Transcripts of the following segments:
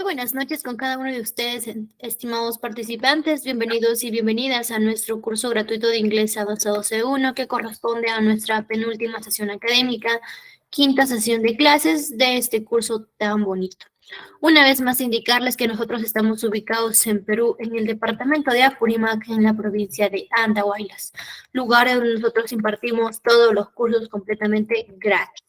Muy buenas noches con cada uno de ustedes, estimados participantes. Bienvenidos y bienvenidas a nuestro curso gratuito de inglés avanzado C1, que corresponde a nuestra penúltima sesión académica, quinta sesión de clases de este curso tan bonito. Una vez más, indicarles que nosotros estamos ubicados en Perú, en el departamento de Apurímac, en la provincia de Andahuaylas, lugar donde nosotros impartimos todos los cursos completamente gratis.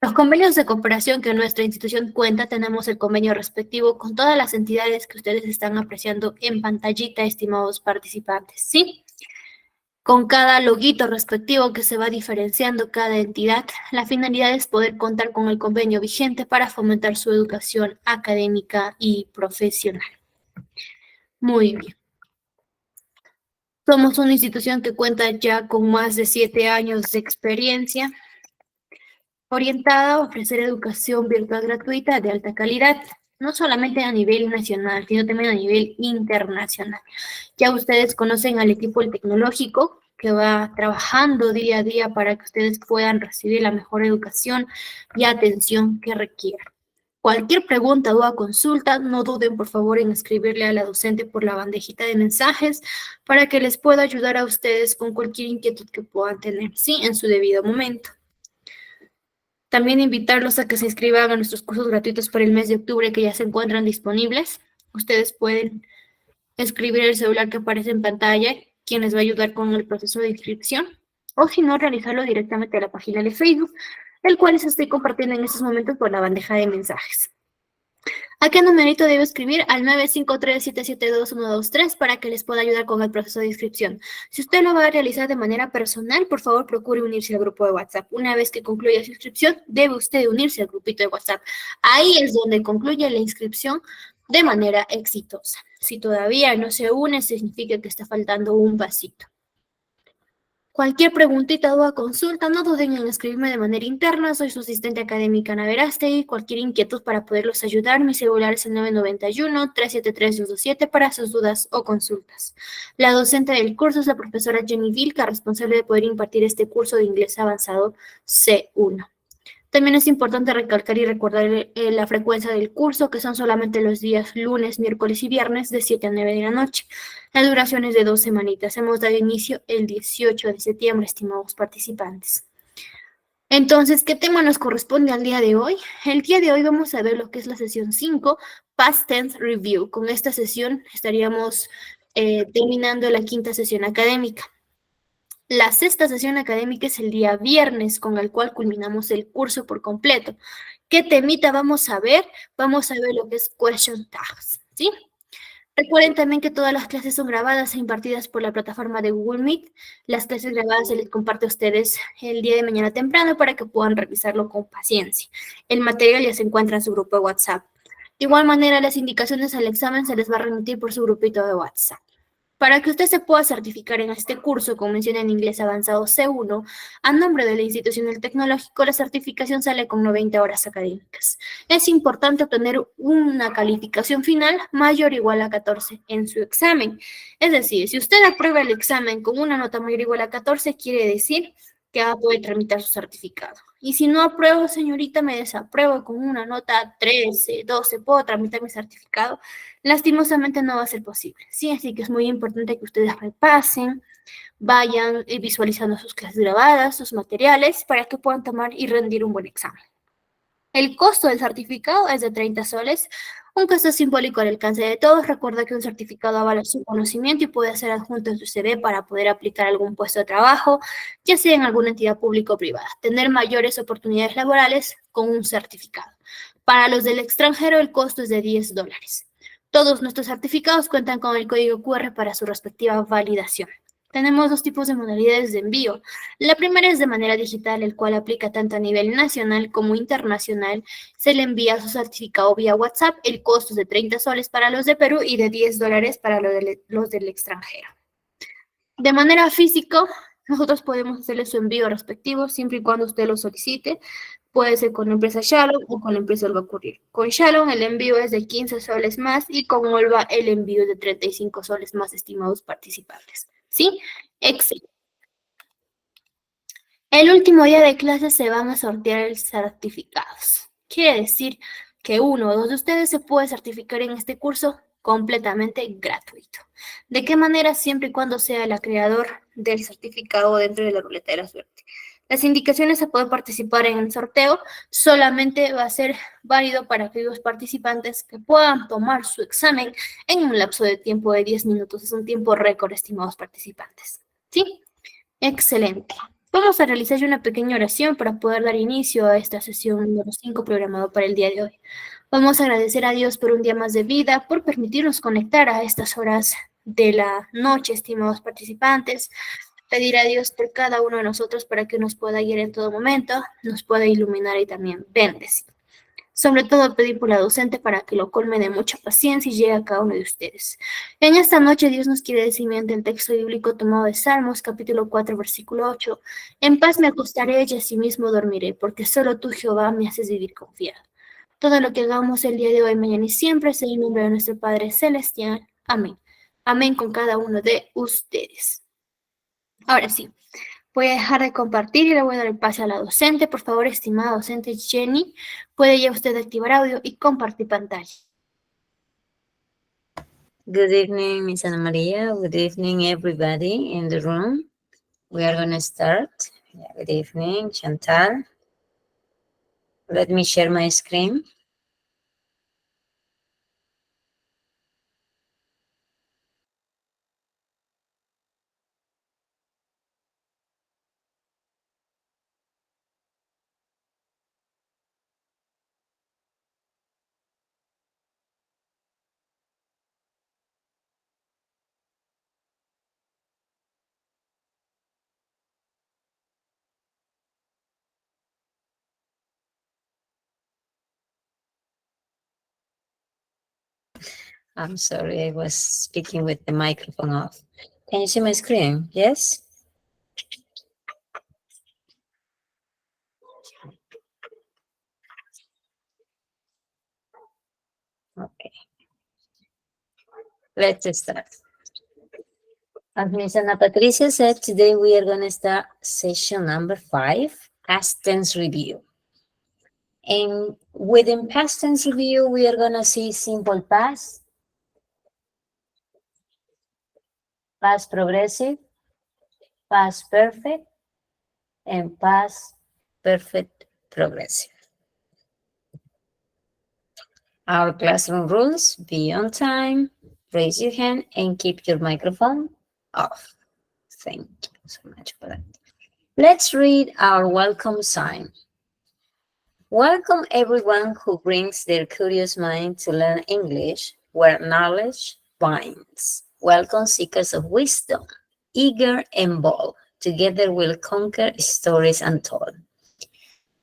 Los convenios de cooperación que nuestra institución cuenta, tenemos el convenio respectivo con todas las entidades que ustedes están apreciando en pantallita, estimados participantes, ¿sí? Con cada loguito respectivo que se va diferenciando cada entidad, la finalidad es poder contar con el convenio vigente para fomentar su educación académica y profesional. Muy bien. Somos una institución que cuenta ya con más de 7 años de experiencia, orientada a ofrecer educación virtual gratuita de alta calidad, no solamente a nivel nacional, sino también a nivel internacional. Ya ustedes conocen al equipo del Tecnológico, que va trabajando día a día para que ustedes puedan recibir la mejor educación y atención que requieran. Cualquier pregunta, duda, consulta, no duden por favor en escribirle a la docente por la bandejita de mensajes para que les pueda ayudar a ustedes con cualquier inquietud que puedan tener, sí, en su debido momento. También invitarlos a que se inscriban a nuestros cursos gratuitos para el mes de octubre que ya se encuentran disponibles. Ustedes pueden escribir el celular que aparece en pantalla, quien les va a ayudar con el proceso de inscripción, o si no, realizarlo directamente a la página de Facebook, el cual les estoy compartiendo en estos momentos por la bandeja de mensajes. ¿A qué numerito debo escribir? Al 953-772-123 para que les pueda ayudar con el proceso de inscripción. Si usted lo va a realizar de manera personal, por favor procure unirse al grupo de WhatsApp. Una vez que concluya su inscripción, debe usted unirse al grupito de WhatsApp. Ahí es donde concluye la inscripción de manera exitosa. Si todavía no se une, significa que está faltando un pasito. Cualquier preguntita, duda, consulta, no duden en escribirme de manera interna. Soy su asistente académica Ana Verástegui. Cualquier inquietud para poderlos ayudar, mi celular es el 991-373-227 para sus dudas o consultas. La docente del curso es la profesora Jenny Vilca, responsable de poder impartir este curso de inglés avanzado C1. También es importante recalcar y recordar la frecuencia del curso, que son solamente los días lunes, miércoles y viernes de 7 a 9 de la noche. La duración es de 2 semanitas. Hemos dado inicio el 18 de septiembre, estimados participantes. Entonces, ¿qué tema nos corresponde al día de hoy? El día de hoy vamos a ver lo que es la sesión 5, Past Tense Review. Con esta sesión estaríamos terminando la quinta sesión académica. La sexta sesión académica es el día viernes, con el cual culminamos el curso por completo. ¿Qué temita vamos a ver? Vamos a ver lo que es Question Tags, ¿sí? Recuerden también que todas las clases son grabadas e impartidas por la plataforma de Google Meet. Las clases grabadas se les comparte a ustedes el día de mañana temprano para que puedan revisarlo con paciencia. El material ya se encuentra en su grupo de WhatsApp. De igual manera, las indicaciones al examen se les va a remitir por su grupito de WhatsApp. Para que usted se pueda certificar en este curso, como menciona en inglés avanzado C1, a nombre de la institución del Tecnológico, la certificación sale con 90 horas académicas. Es importante obtener una calificación final mayor o igual a 14 en su examen. Es decir, si usted aprueba el examen con una nota mayor o igual a 14, quiere decir que va a poder tramitar su certificado. Y si no apruebo, señorita, me desapruebo con una nota 13, 12, puedo tramitar mi certificado, lastimosamente no va a ser posible, ¿sí? Así que es muy importante que ustedes repasen, vayan visualizando sus clases grabadas, sus materiales, para que puedan tomar y rendir un buen examen. El costo del certificado es de 30 soles, un costo simbólico al alcance de todos. Recuerda que un certificado avala su conocimiento y puede ser adjunto en su CV para poder aplicar algún puesto de trabajo, ya sea en alguna entidad pública o privada. Tener mayores oportunidades laborales con un certificado. Para los del extranjero, el costo es de 10 dólares. Todos nuestros certificados cuentan con el código QR para su respectiva validación. Tenemos dos tipos de modalidades de envío. La primera es de manera digital, el cual aplica tanto a nivel nacional como internacional. Se le envía su certificado vía WhatsApp. El costo es de 30 soles para los de Perú y de 10 dólares para los del extranjero. De manera física, nosotros podemos hacerle su envío respectivo siempre y cuando usted lo solicite. Puede ser con la empresa Shalom o con la empresa Olva Courier. Con Shalom el envío es de 15 soles más y con Olva el envío es de 35 soles más, estimados participantes. ¿Sí? Excelente. El último día de clase se van a sortear certificados. Quiere decir que uno o dos de ustedes se puede certificar en este curso completamente gratuito. ¿De qué manera? Siempre y cuando sea el creador del certificado dentro de la ruleta de la suerte. Las indicaciones a poder participar en el sorteo solamente va a ser válido para aquellos participantes que puedan tomar su examen en un lapso de tiempo de 10 minutos. Es un tiempo récord, estimados participantes. ¿Sí? Excelente. Vamos a realizar ya una pequeña oración para poder dar inicio a esta sesión número 5 programado para el día de hoy. Vamos a agradecer a Dios por un día más de vida, por permitirnos conectar a estas horas de la noche, estimados participantes. Pedir a Dios por cada uno de nosotros para que nos pueda guiar en todo momento, nos pueda iluminar y también bendecir. Sobre todo pedir por la docente para que lo colme de mucha paciencia y llegue a cada uno de ustedes. En esta noche Dios nos quiere decir mediante el texto bíblico tomado de Salmos, capítulo 4, versículo 8. En paz me acostaré y asimismo dormiré, porque solo tú, Jehová, me haces vivir confiado. Todo lo que hagamos el día de hoy, mañana y siempre, sea en nombre de nuestro Padre Celestial. Amén. Amén con cada uno de ustedes. Ahora sí. Voy a dejar de compartir y le voy a dar el pase a la docente. Por favor, estimada docente Jenny, puede ya usted activar audio y compartir pantalla. Good evening, Miss Ana Maria. Good evening, everybody in the room. We are going to start. Good evening, Chantal. Let me share my screen. I'm sorry, I was speaking with the microphone off. Can you see my screen? Yes? Okay. Let's start. As Miss Ana Patricia said, today we are going to start session number 5, past tense review. And within past tense review, we are going to see simple past, past progressive, past perfect, and past perfect progressive. Our classroom rules: be on time, raise your hand, and keep your microphone off. Thank you so much for that. Let's read our welcome sign. Welcome everyone who brings their curious mind to learn English, where knowledge binds. Welcome seekers of wisdom, eager and bold. Together we'll conquer stories untold.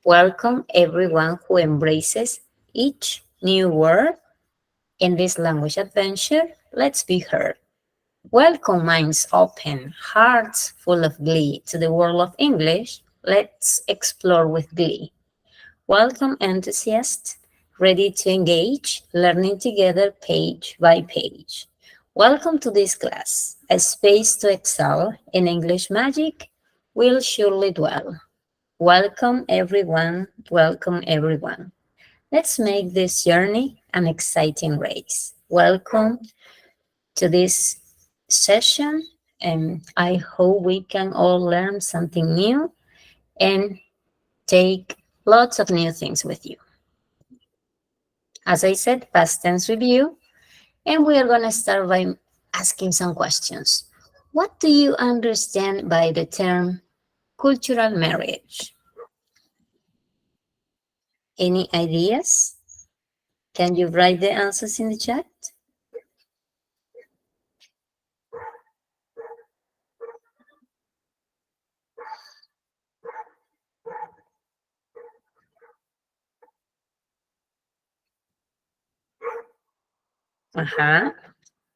Welcome everyone who embraces each new word. In this language adventure, let's be heard. Welcome minds open, hearts full of glee to the world of English. Let's explore with glee. Welcome enthusiasts, ready to engage, learning together page by page. Welcome to this class, a space to excel in English magic will surely dwell. Welcome everyone, welcome everyone. Let's make this journey an exciting race. Welcome to this session, and I hope we can all learn something new and take lots of new things with you. As I said, past tense review, and we are going to start by asking some questions. What do you understand by the term cultural marriage? Any ideas? Can you write the answers in the chat?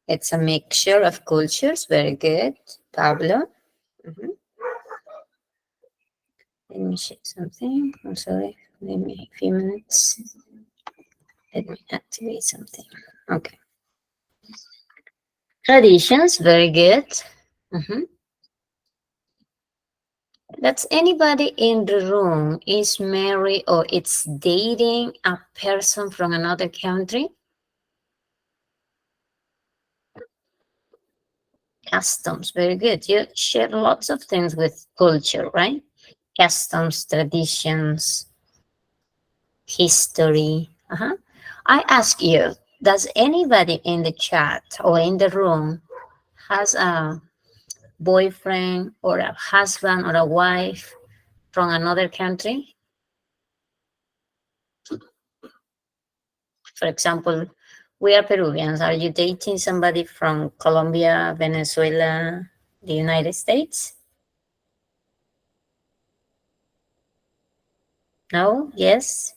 It's a mixture of cultures. Very good. Pablo? Let me check something. I'm sorry. Give me a few minutes. Let me activate something. Okay. Traditions. Very good. Does anybody in the room is married or it's dating a person from another country? Customs, very good. You share lots of things with culture, right? Customs, traditions, history. I ask you, does anybody in the chat or in the room has a boyfriend or a husband or a wife from another country? For example, we are Peruvians. Are you dating somebody from Colombia, Venezuela, the United States? No? Yes?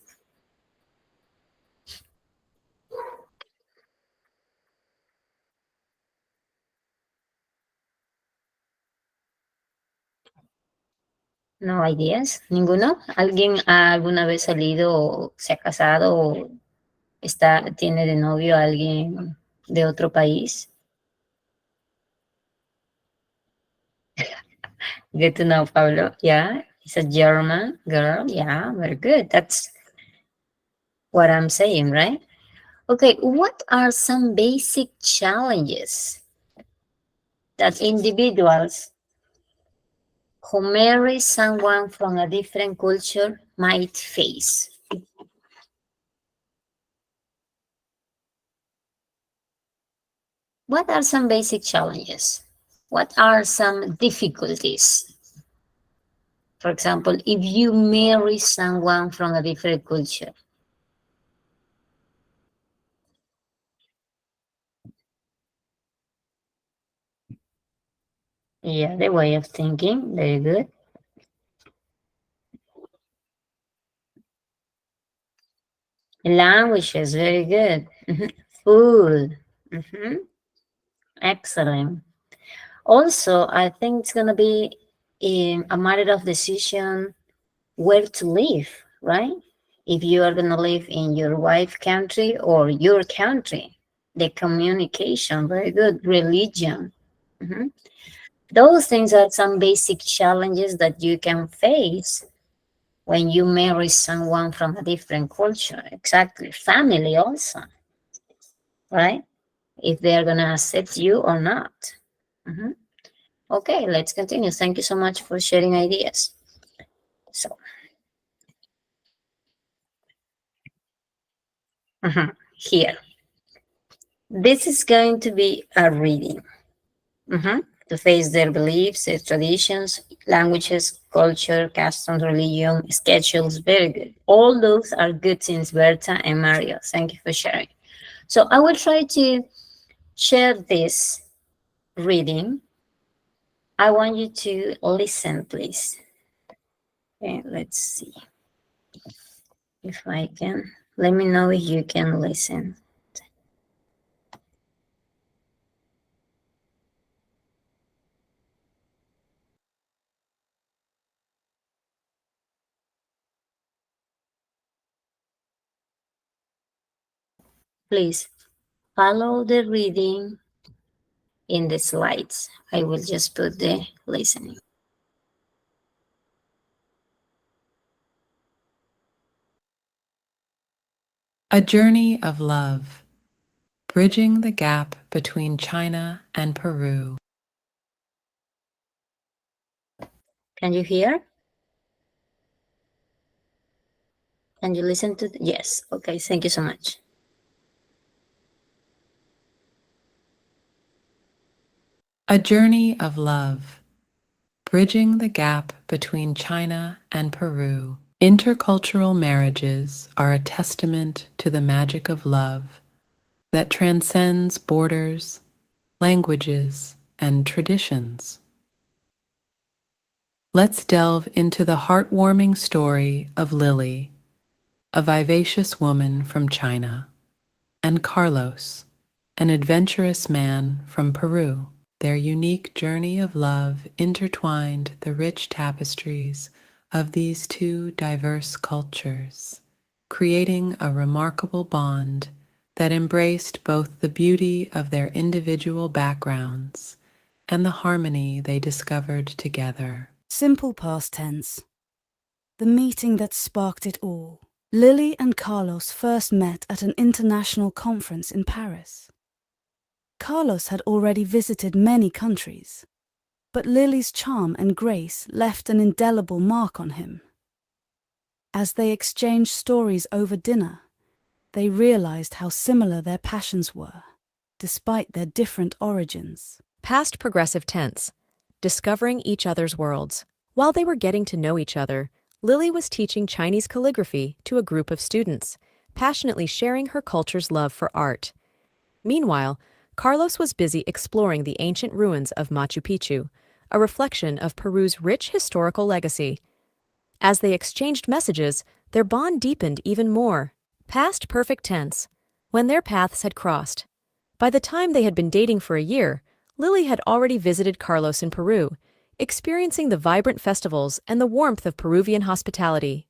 No ideas. ¿Ninguno? ¿Alguien ha alguna vez salido o se ha casado o tiene de novio a alguien de otro país? Good to know, Pablo. Yeah, he's a German girl. Yeah, very good. That's what I'm saying, right? Okay, what are some basic challenges that individuals who marry someone from a different culture might face? What are some basic challenges? What are some difficulties? For example, if you marry someone from a different culture. Yeah, the way of thinking, very good. Languages, very good. Food, excellent. Also, I think it's going to be a matter of decision where to live, right? If you are going to live in your wife's country or your country, the communication, very good. Religion. Those things are some basic challenges that you can face when you marry someone from a different culture. Exactly. Family also, right? If they're going to accept you or not. Okay, let's continue. Thank you so much for sharing ideas. So, here. This is going to be a reading to face their beliefs, their traditions, languages, culture, customs, religion, schedules. Very good. All those are good things, Berta and Mario. Thank you for sharing. So I will try to share this reading. I want you to listen, please. Okay, let's see if I can. Let me know if you can listen. Please follow the reading in the slides. I will just put the listening. A journey of love, bridging the gap between China and Peru. Can you hear? Can you listen to? Yes. Okay. Thank you so much. A journey of love, bridging the gap between China and Peru. Intercultural marriages are a testament to the magic of love that transcends borders, languages, and traditions. Let's delve into the heartwarming story of Lily, a vivacious woman from China, and Carlos, an adventurous man from Peru. Their unique journey of love intertwined the rich tapestries of these two diverse cultures, creating a remarkable bond that embraced both the beauty of their individual backgrounds and the harmony they discovered together. Simple past tense. The meeting that sparked it all. Lily and Carlos first met at an international conference in Paris. Carlos had already visited many countries, but Lily's charm and grace left an indelible mark on him. As they exchanged stories over dinner, they realized how similar their passions were, despite their different origins. Past progressive tense, discovering each other's worlds. While they were getting to know each other, Lily was teaching Chinese calligraphy to a group of students, passionately sharing her culture's love for art. Meanwhile, Carlos was busy exploring the ancient ruins of Machu Picchu, a reflection of Peru's rich historical legacy. As they exchanged messages, their bond deepened even more. Past perfect tense, when their paths had crossed. By the time they had been dating for a year, Lily had already visited Carlos in Peru, experiencing the vibrant festivals and the warmth of Peruvian hospitality.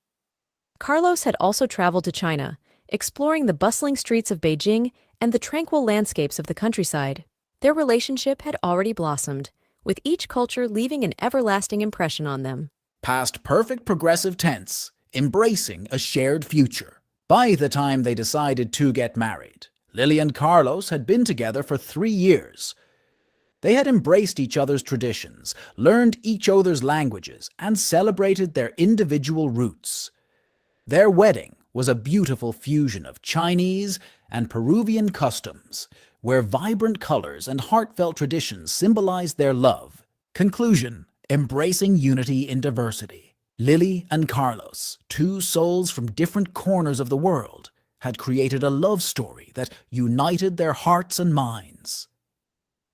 Carlos had also traveled to China, exploring the bustling streets of Beijing and the tranquil landscapes of the countryside. Their relationship had already blossomed, with each culture leaving an everlasting impression on them. Past perfect progressive tense, embracing a shared future. By the time they decided to get married, Lily and Carlos had been together for 3 years. They had embraced each other's traditions, learned each other's languages, and celebrated their individual roots. Their wedding was a beautiful fusion of Chinese and Peruvian customs, where vibrant colors and heartfelt traditions symbolized their love. Conclusion: embracing unity in diversity. Lily and Carlos, two souls from different corners of the world, had created a love story that united their hearts and minds.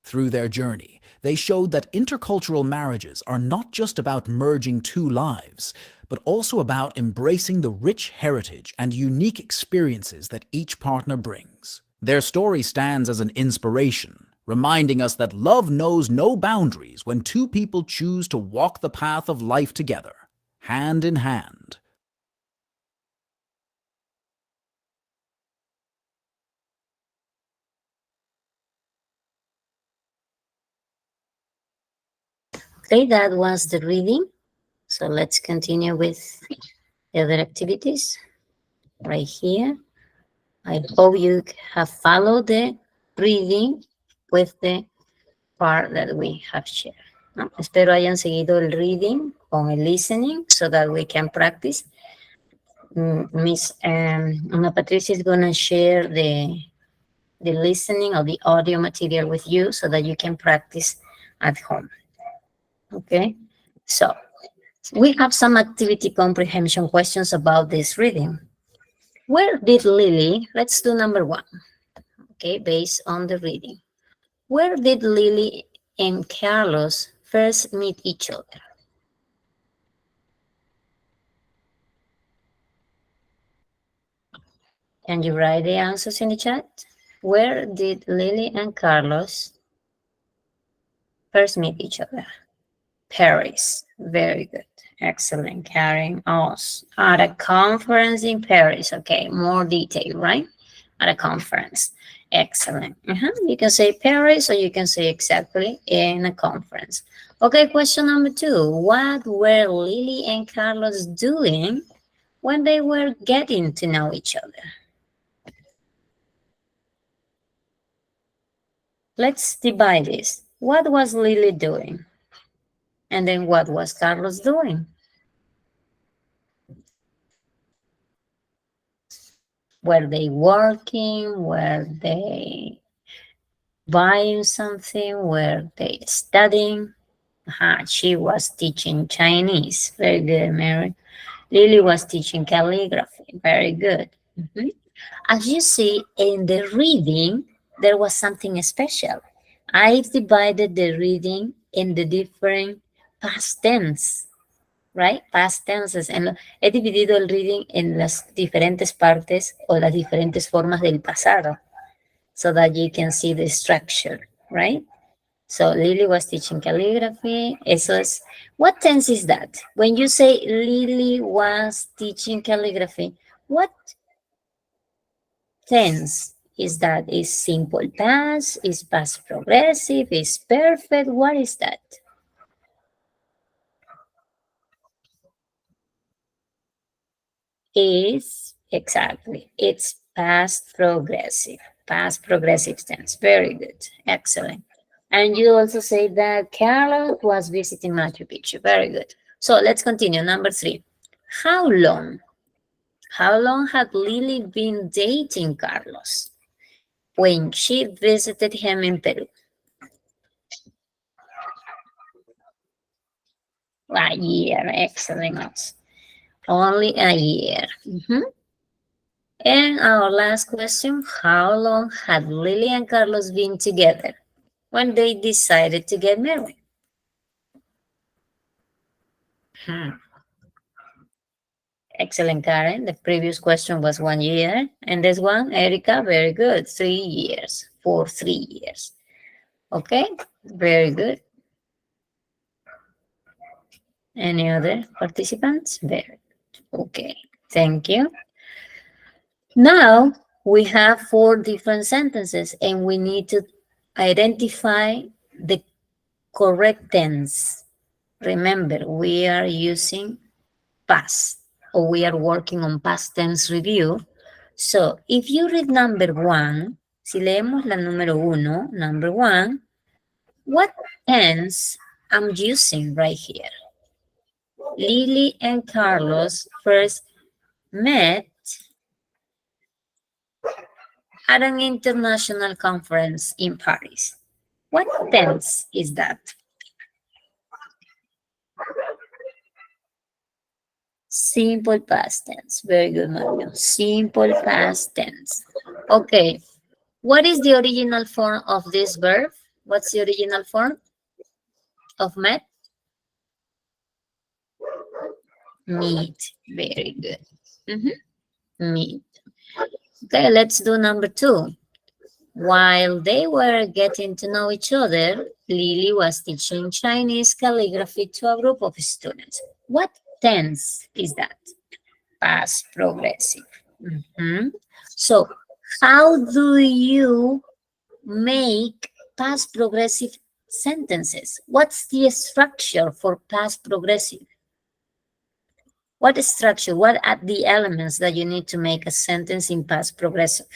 Through their journey, they showed that intercultural marriages are not just about merging two lives, but also about embracing the rich heritage and unique experiences that each partner brings. Their story stands as an inspiration, reminding us that love knows no boundaries when two people choose to walk the path of life together, hand in hand. Okay, that was the reading. So let's continue with the other activities right here. I hope you have followed the reading with the part that we have shared. ¿No? Espero hayan seguido el reading con el listening so that we can practice. Miss Ana Patricia is going to share the listening of the audio material with you so that you can practice at home. Okay, so we have some activity comprehension questions about this reading. Where did Lily, let's do number 1, okay, based on the reading. Where did Lily and Carlos first meet each other? Can you write the answers in the chat? Where did Lily and Carlos first meet each other? Paris. Very good. Excellent, Karen. Us. At a conference in Paris. Okay, more detail, right? At a conference. Excellent. You can say Paris or you can say exactly in a conference. Okay, question number 2. What were Lily and Carlos doing when they were getting to know each other? Let's divide this. What was Lily doing? And then what was Carlos doing? Were they working? Were they buying something? Were they studying? She was teaching Chinese. Very good, Mary. Lily was teaching calligraphy. Very good. As you see in the reading, there was something special. I've divided the reading in the different past tense, right? Past tenses. He dividido el reading en las diferentes partes o las diferentes formas del pasado so that you can see the structure, right? So Lily was teaching calligraphy. What tense is that? When you say Lily was teaching calligraphy, what tense is that? Is simple past? Is past progressive? Is perfect? What is that? is exactly, it's past progressive tense. Very good, excellent. And you also say that Carlos was visiting Machu Picchu. Very good. So let's continue. Number 3. How long had Lily been dating Carlos when she visited him in Peru? A year, excellent. Only a year. And our last question, how long had Lily and Carlos been together when they decided to get married? Excellent, Karen. The previous question was 1 year. And this one, Erica, very good. 3 years, for 3 years. Okay, very good. Any other participants? Very good. Okay, thank you. Now we have 4 different sentences and we need to identify the correct tense. Remember, we are using past, or we are working on past tense review. So, if you read number 1, si leemos la número 1, number 1, what tense I'm using right here? Lily and Carlos first met at an international conference in Paris. What tense is that? Simple past tense. Very good, Mario. Simple past tense. Okay. What is the original form of this verb? What's the original form of met? Meet. Very good. Meet. Okay, let's do number 2. While they were getting to know each other, Lily was teaching Chinese calligraphy to a group of students. What tense is that? Past progressive. So, how do you make past progressive sentences? What's the structure for past progressive? What structure? What are the elements that you need to make a sentence in past progressive?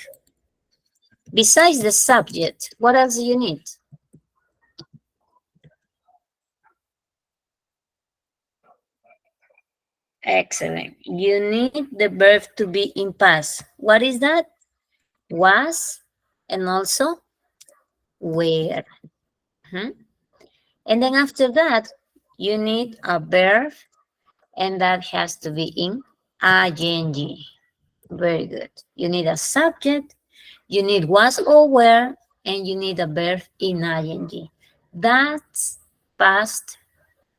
Besides the subject, what else do you need? Excellent. You need the verb to be in past. What is that? Was and also where. And then after that, you need a verb and that has to be in ing. Very good. You need a subject, you need was or were, and you need a verb in ing. That's past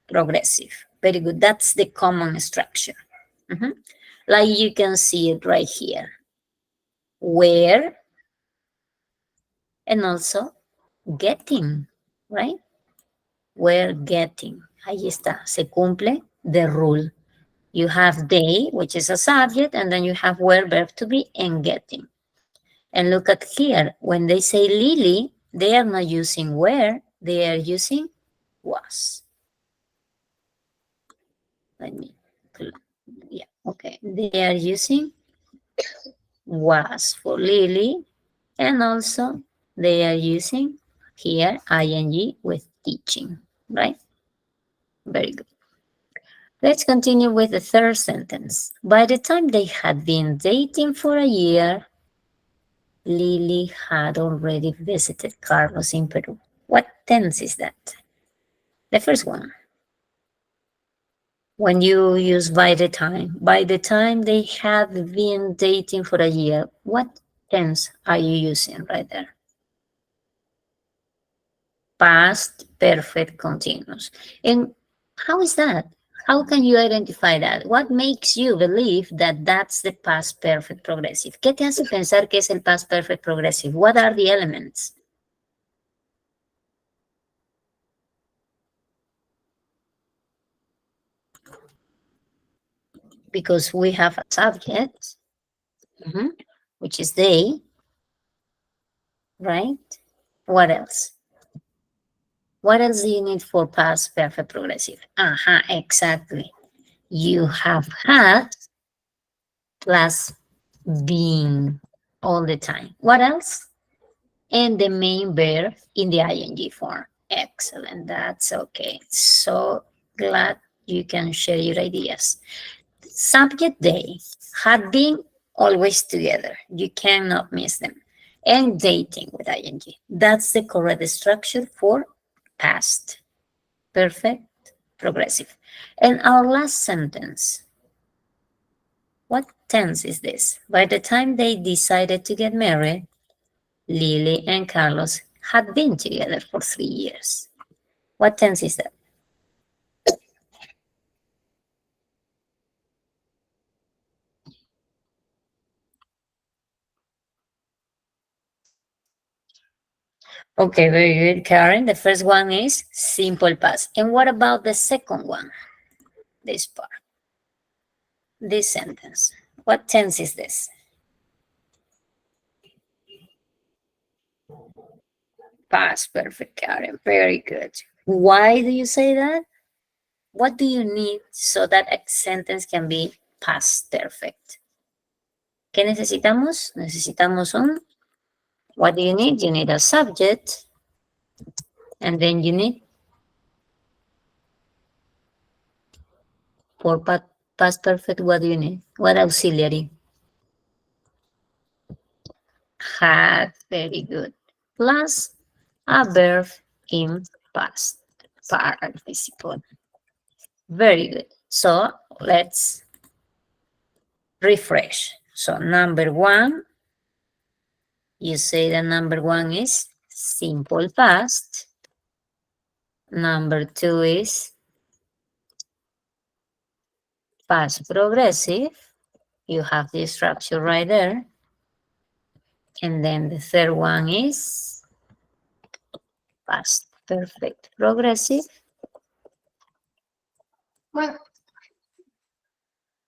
progressive. Very good. That's the common structure. Like you can see it right here. Where and also getting, right? We're getting. Ahí está. Se cumple the rule. You have they, which is a subject, and then you have where, verb to be, and getting. And look at here. When they say Lily, they are not using where, they are using was. Let me, yeah, okay. They are using was for Lily, and also they are using here ing with teaching, right? Very good. Let's continue with the third sentence. By the time they had been dating for a year, Lily had already visited Carlos in Peru. What tense is that? The first one. When you use by the time they had been dating for a year, what tense are you using right there? Past perfect continuous. And how is that? How can you identify that? What makes you believe that that's the past perfect progressive? ¿Qué te hace pensar que es el past perfect progressive? What are the elements? Because we have a subject, which is they, right? What else? What else do you need for past perfect progressive? Exactly. You have had plus being all the time. What else? And the main verb in the ing form. Excellent. That's okay. So glad you can share your ideas. Subject they had been always together. You cannot miss them. And dating with ing. That's the correct structure for past. Perfect, progressive. And our last sentence. What tense is this? By the time they decided to get married, Lily and Carlos had been together for 3 years. What tense is that? Okay, very good, Karen. The first one is simple past. And what about the second one? This part. This sentence. What tense is this? Past perfect, Karen. Very good. Why do you say that? What do you need so that a sentence can be past perfect? ¿Qué necesitamos? Necesitamos un. What do you need? You need a subject. And then you need for past perfect, what do you need? What auxiliary? Had, very good. Plus a verb in past participle. Very good. So let's refresh. So number one, you say that number one is simple past. Number two is past progressive. You have the structure right there. And then the third one is past perfect progressive.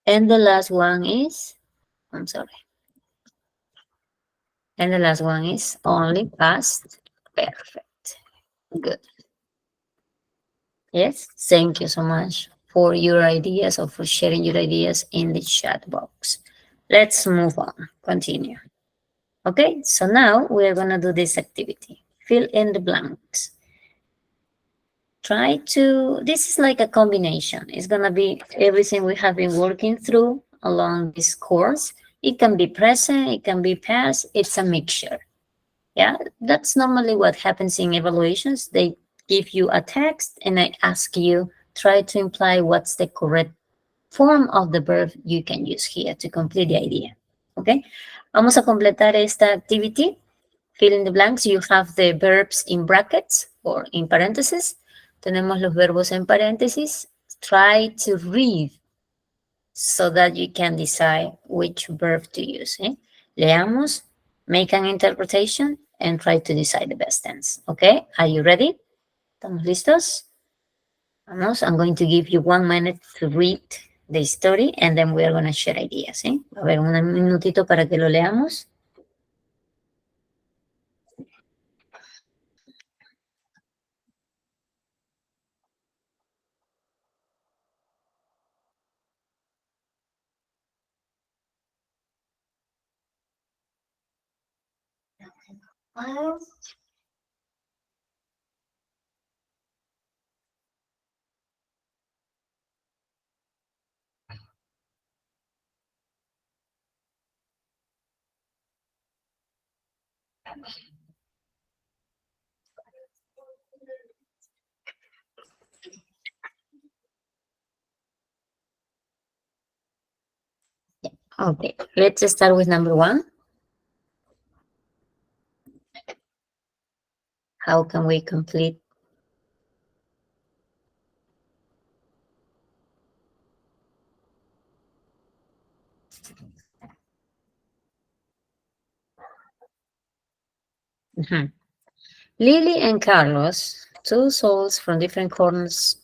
And the last one is, I'm sorry. And the last one is only past perfect. Good. Yes, thank you so much for your ideas or for sharing your ideas in the chat box. Let's move on, continue. Okay, so now we're gonna do this activity. Fill in the blanks. Try to, this is like a combination. It's gonna be everything we have been working through along this course. It can be present, it can be past, it's a mixture. Yeah, that's normally what happens in evaluations. They give you a text and I ask you, try to imply what's the correct form of the verb you can use here to complete the idea. Okay, vamos a completar esta activity. Fill in the blanks. You have the verbs in brackets or in parentheses. Tenemos los verbos en paréntesis. Try to read so that you can decide which verb to use. Leamos, make an interpretation, and try to decide the best tense. Okay, are you ready? ¿Estamos listos? Vamos, I'm going to give you 1 minute to read the story and then we are going to share ideas. A ver, un minutito para que lo leamos. Okay, let's start with number 1. How can we complete? Lily and Carlos, two souls from different corners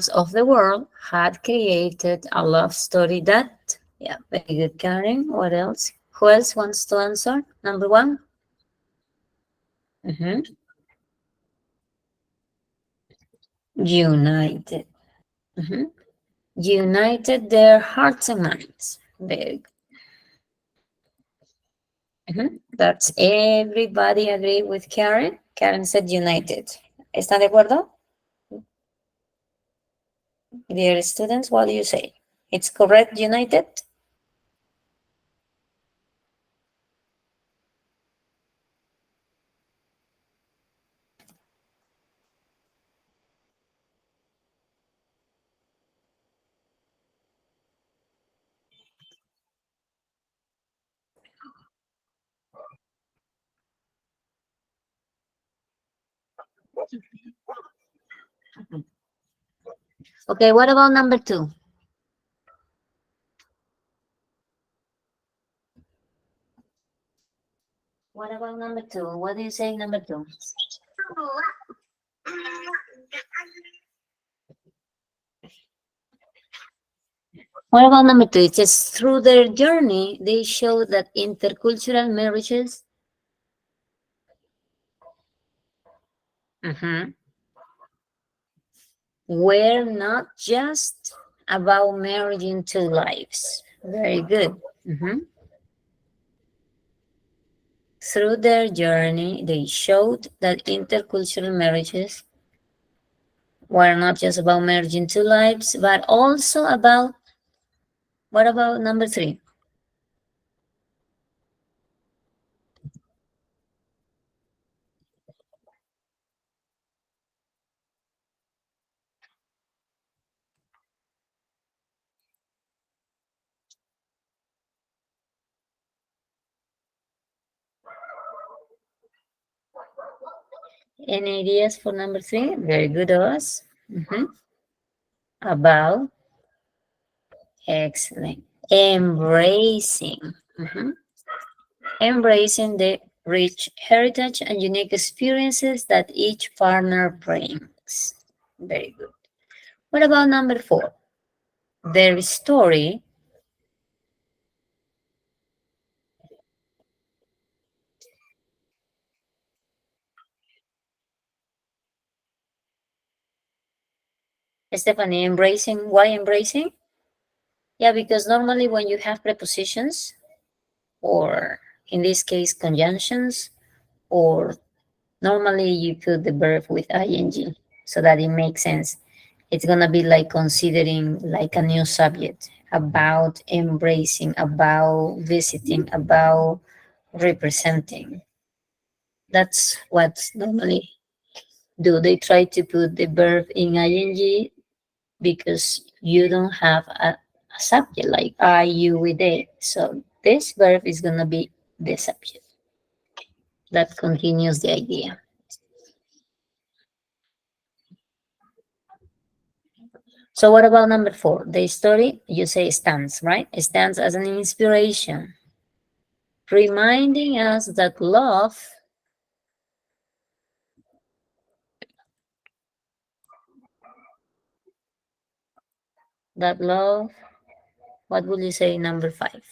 of the world, had created a love story that, yeah, very good, Karen. What else? Who else wants to answer? Number 1? United. United their hearts and minds. Very good. That's everybody agree with Karen. Karen said united. ¿Están de acuerdo? Dear students, what do you say? It's correct, united? Okay, what about number 2? What about number 2? What do you say number 2? What about number 2? It says, through their journey, they show that intercultural marriages were not just about marrying two lives. Very good. Through their journey, they showed that intercultural marriages were not just about merging two lives, but also about, what about number 3? Any ideas for number 3? Very good, Oz. About, excellent, embracing. Embracing the rich heritage and unique experiences that each partner brings. Very good. What about number 4? Their story Stephanie, embracing. Why embracing? Yeah, because normally when you have prepositions, or in this case, conjunctions, or normally you put the verb with ing so that it makes sense. It's gonna be like considering like a new subject, about embracing, about visiting, about representing. That's what normally do. They try to put the verb in ing because you don't have a subject like I, you, we, they. So this verb is gonna be the subject. That continues the idea. So what about number 4? The story, you say, stands, right? It stands as an inspiration, reminding us that love what would you say number 5?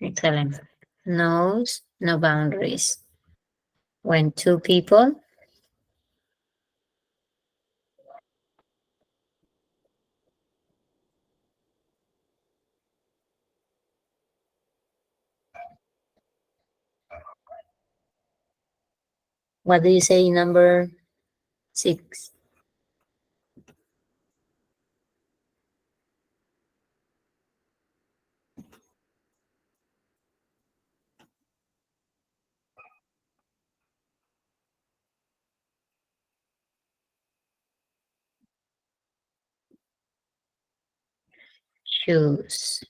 Excellent. Knows no boundaries. When two people what do you say number 6? Choose.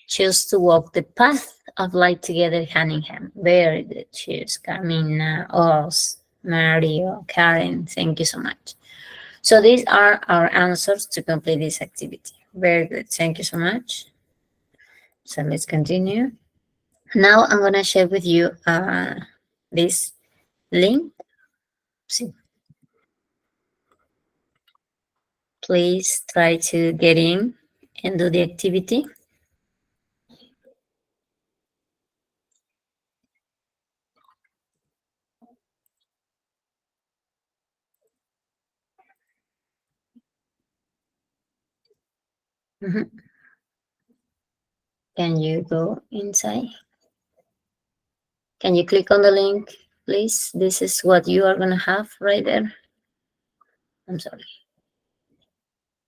Choose to walk the path of light together hand in hand. Very good. Cheers, Carmina, Oz, Mario, Karen. Thank you so much. So these are our answers to complete this activity. Very good. Thank you so much. So let's continue. Now I'm going to share with you this link. See. Please try to get in and do the activity. Mhm. Can you go inside? Can you click on the link, please? This is what you are going to have right there. I'm sorry.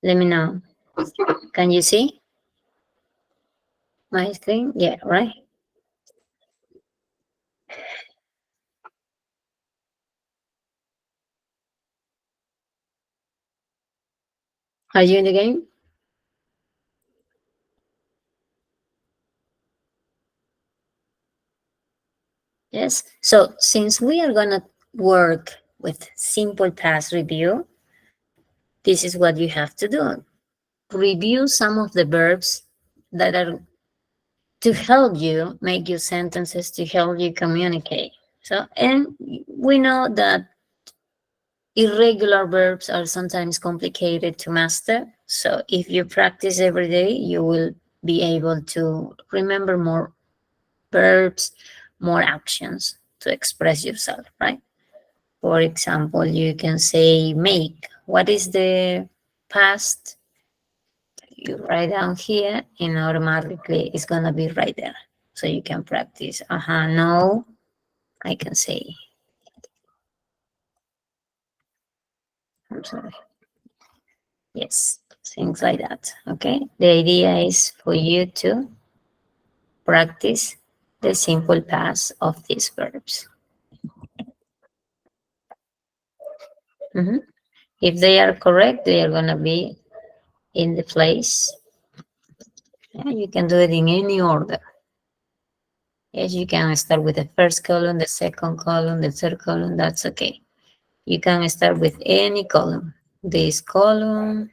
Let me know. Can you see my screen? Yeah, right. Are you in the game? Yes. So since we are going to work with simple past review, this is what you have to do. Review some of the verbs that are to help you make your sentences, to help you communicate. So, and we know that irregular verbs are sometimes complicated to master. So if you practice every day, you will be able to remember more verbs, more actions to express yourself, right? For example, you can say make. What is the past? You write down here and automatically it's gonna be right there. So you can practice. No, I can say. I'm sorry. Yes, things like that. Okay. The idea is for you to practice the simple past of these verbs. Mhm. If they are correct, they are gonna be in the place. Yeah, you can do it in any order. Yes, you can start with the first column, the second column, the third column. That's okay. You can start with any column. This column,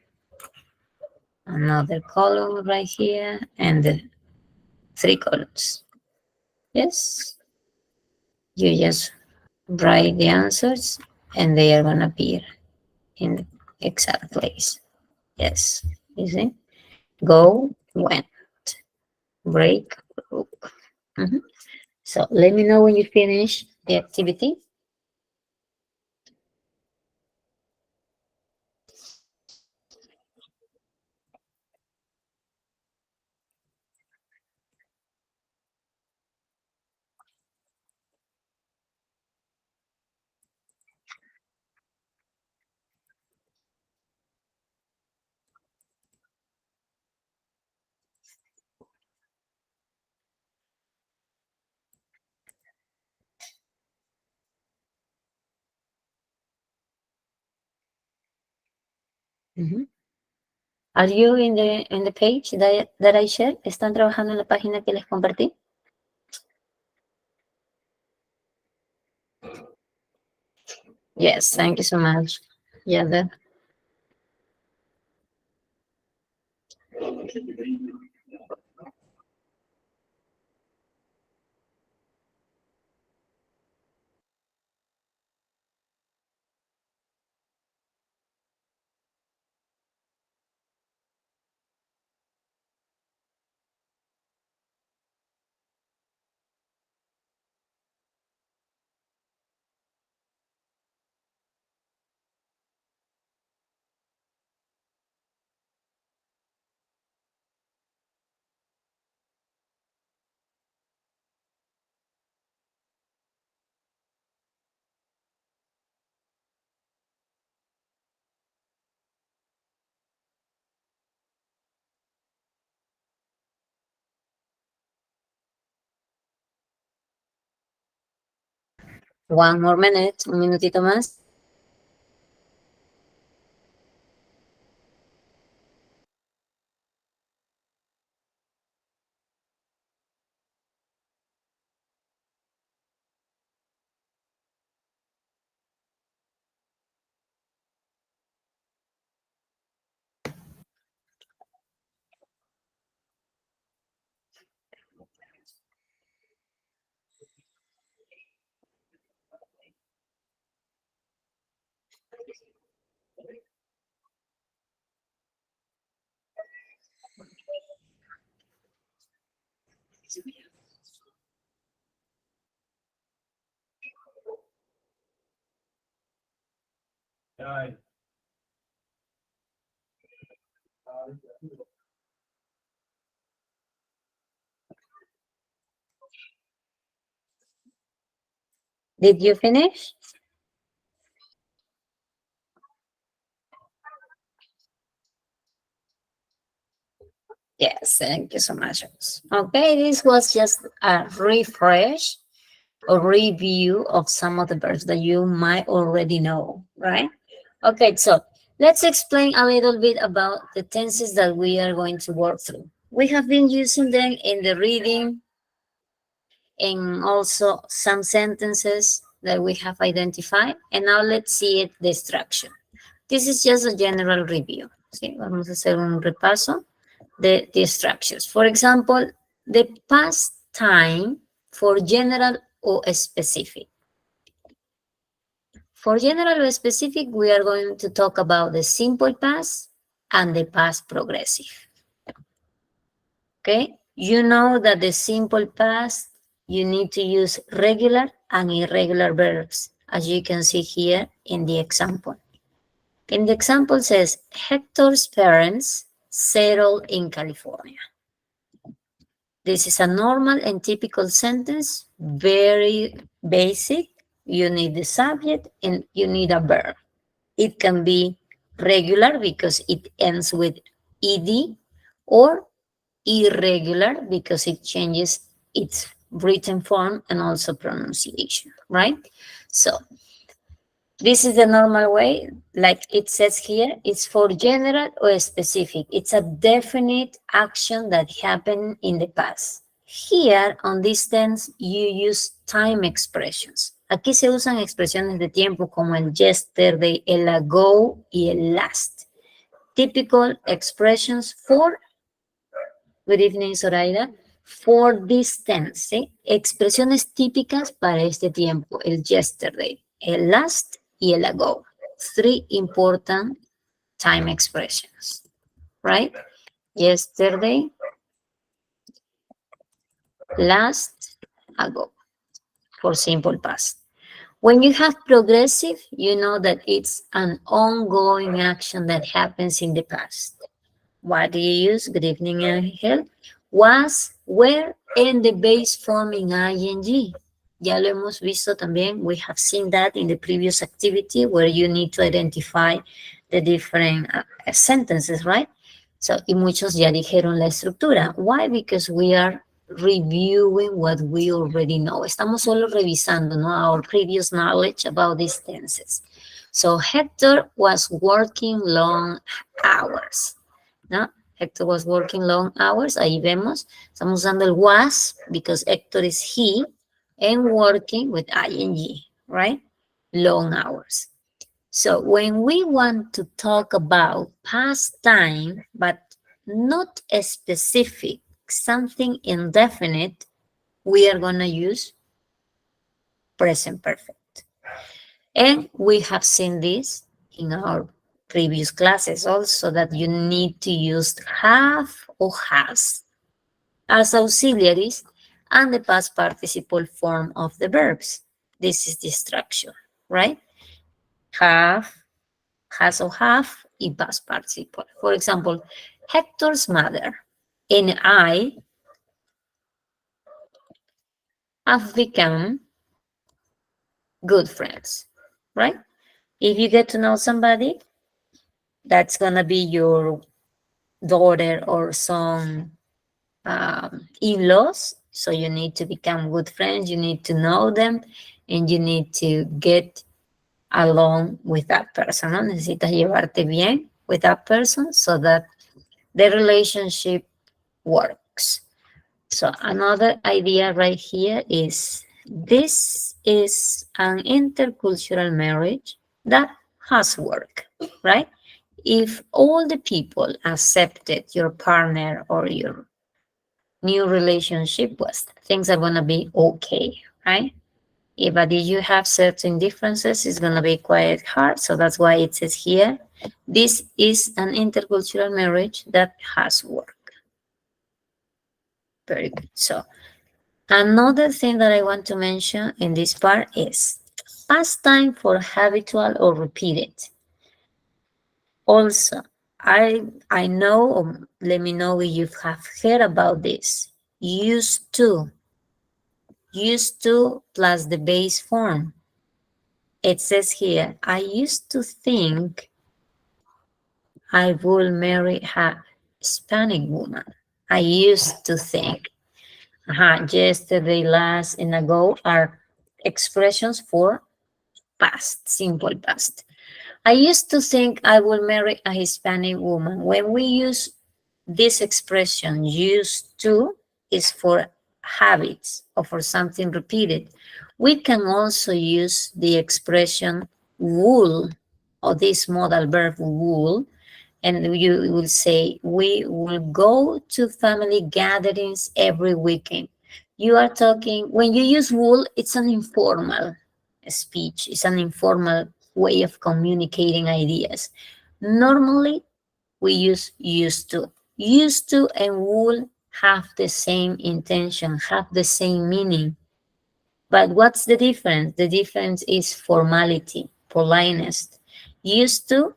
another column right here, and the 3 columns. Yes. You just write the answers and they are going to appear in the exact place. Yes. You see? Go, went, break, broke. Mhm. So let me know when you finish the activity. Mhm. Are you in the page that I shared? ¿Están trabajando en la página que les compartí? Yes, thank you so much. Yeah, the, one more minute, un minutito más. Did you finish? Yes, thank you so much. Okay, this was just a refresh or review of some of the verbs that you might already know, right? Okay, so let's explain a little bit about the tenses that we are going to work through. We have been using them in the reading and also some sentences that we have identified. And now let's see it, the structure. This is just a general review. ¿Sí? Vamos a hacer un repaso de the structures. For example, the past time for general or specific. For general or specific, we are going to talk about the simple past and the past progressive. Okay? You know that the simple past, you need to use regular and irregular verbs, as you can see here in the example. In the example says, Hector's parents settled in California. This is a normal and typical sentence, very basic. You need the subject and you need a verb. It can be regular because it ends with ed, or irregular because it changes its written form and also pronunciation, right? So this is the normal way, like it says here, it's for general or specific. It's a definite action that happened in the past. Here, on this tense, you use time expressions. Aquí se usan expresiones de tiempo como el yesterday, el ago y el last. Typical expressions for, good evening, Zoraida, for this tense, ¿sí? Expresiones típicas para este tiempo, el yesterday, el last y el ago. Three important time expressions, right? Yesterday, last, ago, for simple past. When you have progressive, you know that it's an ongoing action that happens in the past. What do you use? Good evening, Angel. Was, were, and the base form in ing. Ya lo hemos visto también. We have seen that in the previous activity where you need to identify the different sentences, right? So, y muchos ya dijeron la estructura. Why? Because we are reviewing what we already know. Estamos solo revisando, ¿no? Our previous knowledge about these tenses. So, Hector was working long hours, ¿no? Hector was working long hours. Ahí vemos. Estamos usando el was because Hector is he, and working with ing, right? Long hours. So when we want to talk about past time, but not a specific, something indefinite, we are going to use present perfect. And we have seen this in our previous classes also, that you need to use have or has as auxiliaries and the past participle form of the verbs. This is the structure, right? Have, has or have, y past participle. For example, Hector's mother and I have become good friends, right? If you get to know somebody, that's gonna be your daughter or son in-laws. So you need to become good friends, you need to know them, and you need to get along with that person, ¿no? Necesitas llevarte bien with that person so that the relationship works. So another idea right here is, this is an intercultural marriage that has worked, right? If all the people accepted your partner or your new relationship, was things are gonna be okay, right? But if you have certain differences, it's gonna be quite hard. So that's why it says here, this is an intercultural marriage that has worked. Very good. So another thing that I want to mention in this part is past time for habitual or repeated. Also, I know, or let me know if you have heard about this. Used to plus the base form. It says here, I used to think I will marry a Hispanic woman. I used to think. Yesterday, last, and ago are expressions for past, simple past. I used to think I will marry a Hispanic woman. When we use this expression, used to, is for habits or for something repeated. We can also use the expression would, or this modal verb would, and you will say, we will go to family gatherings every weekend. You are talking, when you use will, it's an informal speech. It's an informal way of communicating ideas. Normally, we use used to. Used to and will have the same intention, have the same meaning. But what's the difference? The difference is formality, politeness. Used to,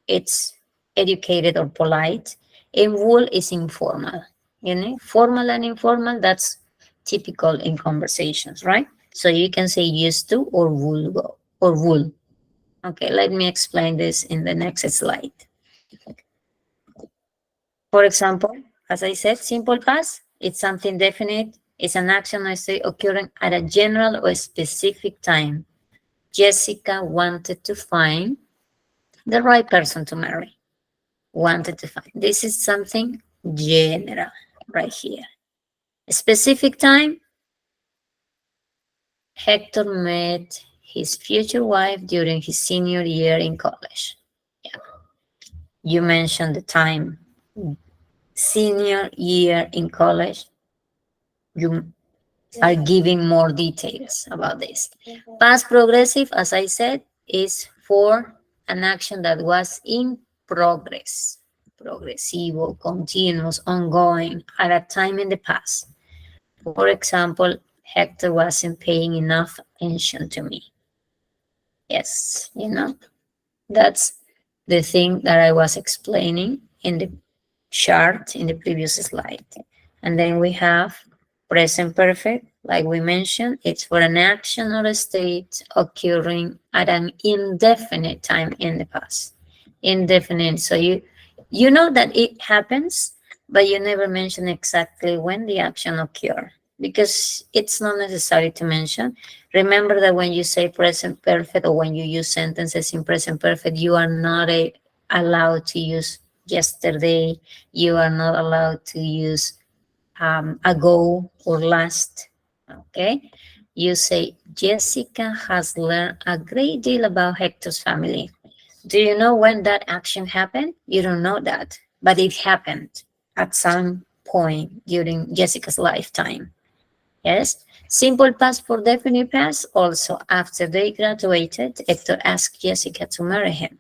it's educated or polite, and will is informal. Formal and informal, that's typical in conversations, right? So you can say used to or will go or will. Okay, let me explain this in the next slide. For example, as I said, simple past, it's something definite. It's an action I say occurring at a general or specific time. Jessica wanted to find the right person to marry. Wanted to find. This is something general right here. A specific time, Hector met his future wife during his senior year in college. Yeah. You mentioned the time. Senior year in college. You are giving more details about this. Past progressive, as I said, is for an action that was in progress. Progresivo, continuous, ongoing, at a time in the past. For example, Hector wasn't paying enough attention to me. Yes, that's the thing that I was explaining in the chart in the previous slide. And then we have present perfect, like we mentioned, it's for an action or a state occurring at an indefinite time in the past. Indefinite, so you know that it happens, but you never mention exactly when the action occurred because it's not necessary to mention. Remember that when you say present perfect or when you use sentences in present perfect, you are not allowed to use yesterday. You are not allowed to use ago or last. Okay, you say Jessica has learned a great deal about Hector's family. Do you know when that action happened? You don't know that, but it happened at some point during Jessica's lifetime. Yes, simple past for definite past. Also, after they graduated, Hector asked Jessica to marry him.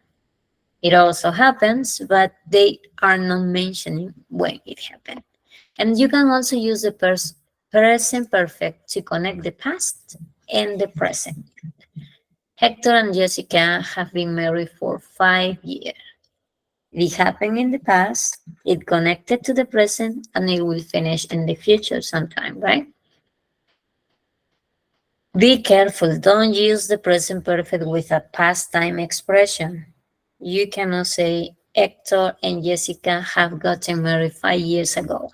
It also happens, but they are not mentioning when it happened. And you can also use the present perfect to connect the past and the present. Hector and Jessica have been married for 5 years. It happened in the past, it connected to the present, and it will finish in the future sometime, right? Be careful, don't use the present perfect with a past time expression. You cannot say Hector and Jessica have gotten married 5 years ago.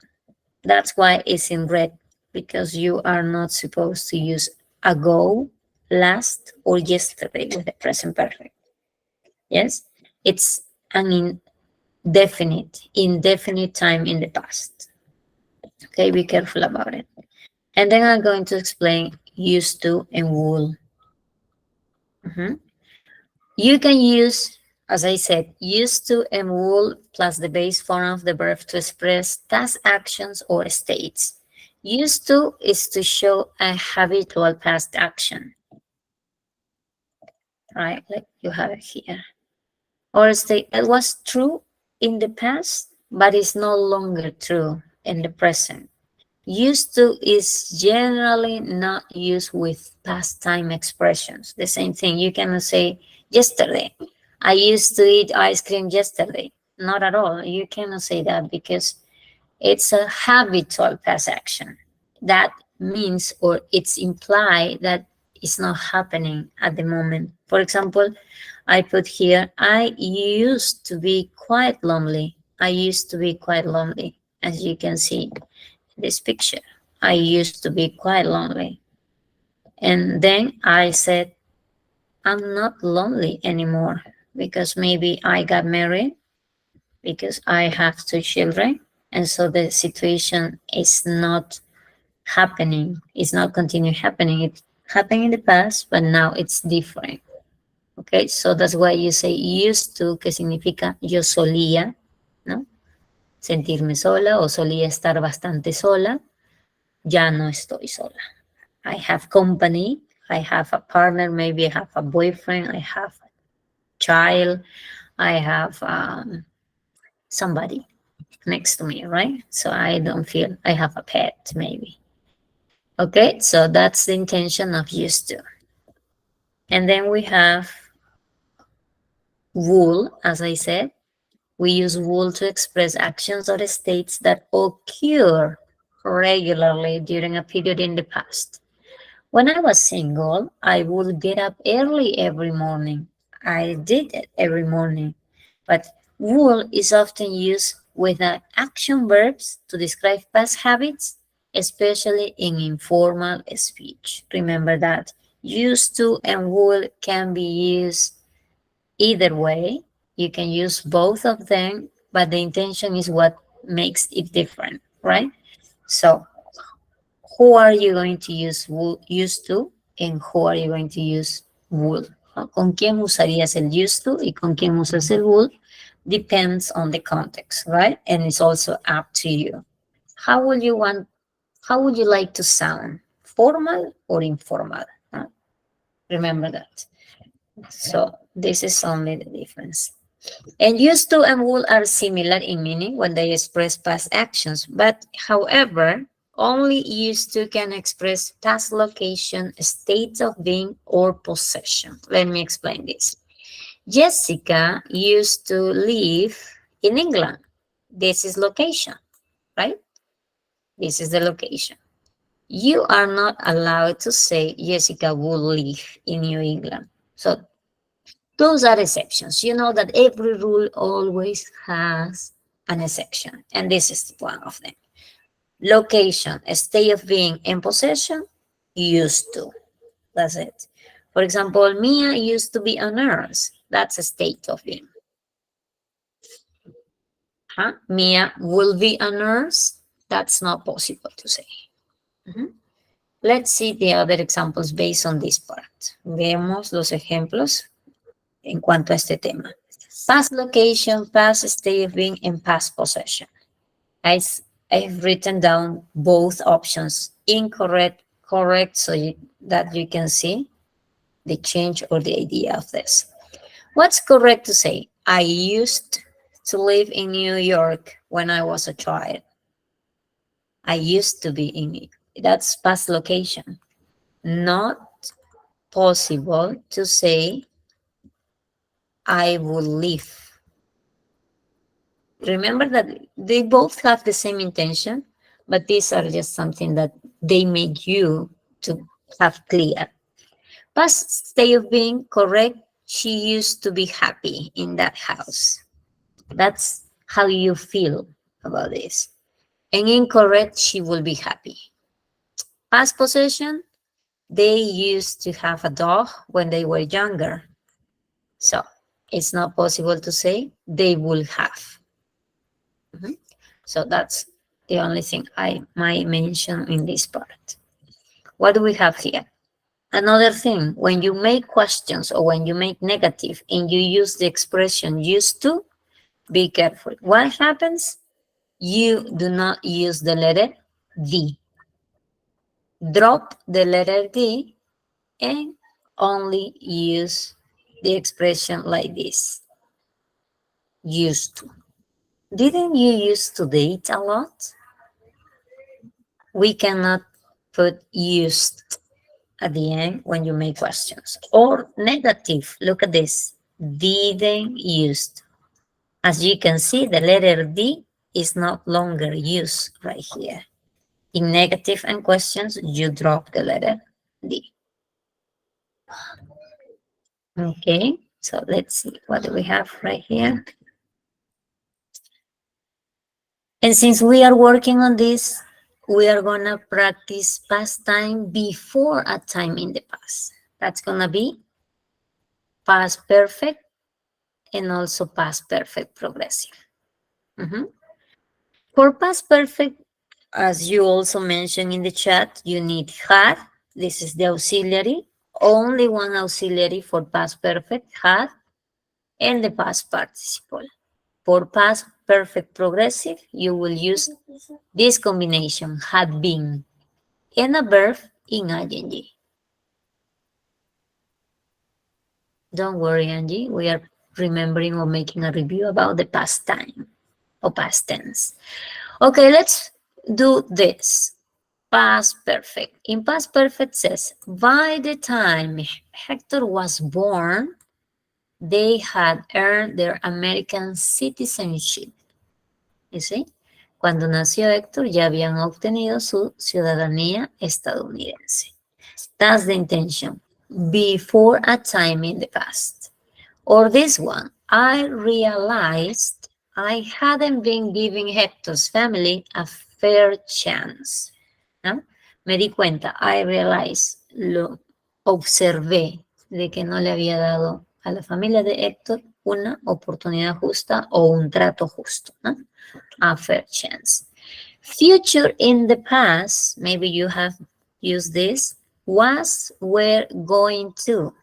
That's why it's in red, because you are not supposed to use ago, last, or yesterday with the present perfect. Yes, it's an indefinite time in the past. Okay, be careful about it. And then I'm going to explain used to and will. You can use, as I said, used to and will plus the base form of the verb to express task actions or states. Used to is to show a habitual past action, right? Like you have it here. Or a state that was true in the past, but is no longer true in the present. Used to is generally not used with past time expressions. The same thing. You cannot say yesterday. I used to eat ice cream yesterday. Not at all. You cannot say that because it's a habitual past action. That means or it's implied that it's not happening at the moment. For example, I put here, I used to be quite lonely. I used to be quite lonely, as you can see this picture. I used to be quite lonely. And then I said, I'm not lonely anymore because maybe I got married, because I have two children. And so the situation is not happening, it's not continue happening. It happened in the past, but now it's different. Okay, so that's why you say used to, que significa yo solía, ¿no? Sentirme sola o solía estar bastante sola. Ya no estoy sola. I have company, I have a partner, maybe I have a boyfriend, I have a child, I have somebody next to me, right? So I don't feel I have a pet, maybe. Okay, so that's the intention of used to. And then we have wool, as I said. We use wool to express actions or states that occur regularly during a period in the past. When I was single, I would get up early every morning. I did it every morning. But would is often used with action verbs to describe past habits, especially in informal speech. Remember that used to and would can be used either way. You can use both of them, but the intention is what makes it different, right? So who are you going to use used to and who are you going to use would? ¿No? ¿Con quién usarías el used to y con quién usas el would? Depends on the context, right? And it's also up to you. How would you like to sound? Formal or informal? Huh? Remember that. So this is only the difference. And used to and would are similar in meaning when they express past actions, but however, only used to can express past location, states of being, or possession. Let me explain this. Jessica used to live in England. This is location, right? This is the location. You are not allowed to say Jessica will live in New England. So those are exceptions. You know that every rule always has an exception, and this is one of them. Location, a state of being, and possession, used to. That's it. For example, Mia used to be a nurse. That's a state of being. Huh? Mia will be a nurse. That's not possible to say. Let's see the other examples based on this part. Veamos los ejemplos en cuanto a este tema. Past location, past state of being, and past possession. I've written down both options, incorrect, correct, so that you can see the change or the idea of this. What's correct to say? I used to live in New York when I was a child. I used to be in, that's past location. Not possible to say I will live. Remember that they both have the same intention, but these are just something that they make you to have clear. Past state of being, correct, she used to be happy in that house. That's how you feel about this. And incorrect, she will be happy. Past possession, they used to have a dog when they were younger. So it's not possible to say they will have. So that's the only thing I might mention in this part. What do we have here? Another thing, when you make questions or when you make negative and you use the expression used to, be careful. What happens? You do not use the letter D. Drop the letter D and only use the expression like this. Used to. Didn't you used to date a lot? we cannot put used at the end when you make questions. Or negative, look at this, didn't used. As you can see, the letter D is not longer used right here. In negative and questions, you drop the letter D. Okay, so let's see, what do we have right here? And since we are working on this, we are gonna practice past time before a time in the past. That's gonna be past perfect and also past perfect progressive. For past perfect, as you also mentioned in the chat, you need had. This is the auxiliary. Only one auxiliary for past perfect, had, and the past participle. For past perfect progressive, you will use this combination, had been, and a verb in ing. Don't worry, Angie. We are remembering or making a review about the past time or past tense. Okay, let's do this. Past perfect. In past perfect says, by the time Hector was born, they had earned their American citizenship. You see? Cuando nació Héctor ya habían obtenido su ciudadanía estadounidense. That's the intention. Before a time in the past. Or this one, I realized I hadn't been giving Hector's family a fair chance. ¿No? Me di cuenta, I realized, lo observé de que no le había dado a la familia de Héctor una oportunidad justa o un trato justo, ¿no? A fair chance. Future in the past, maybe you have used this, was, were, going to.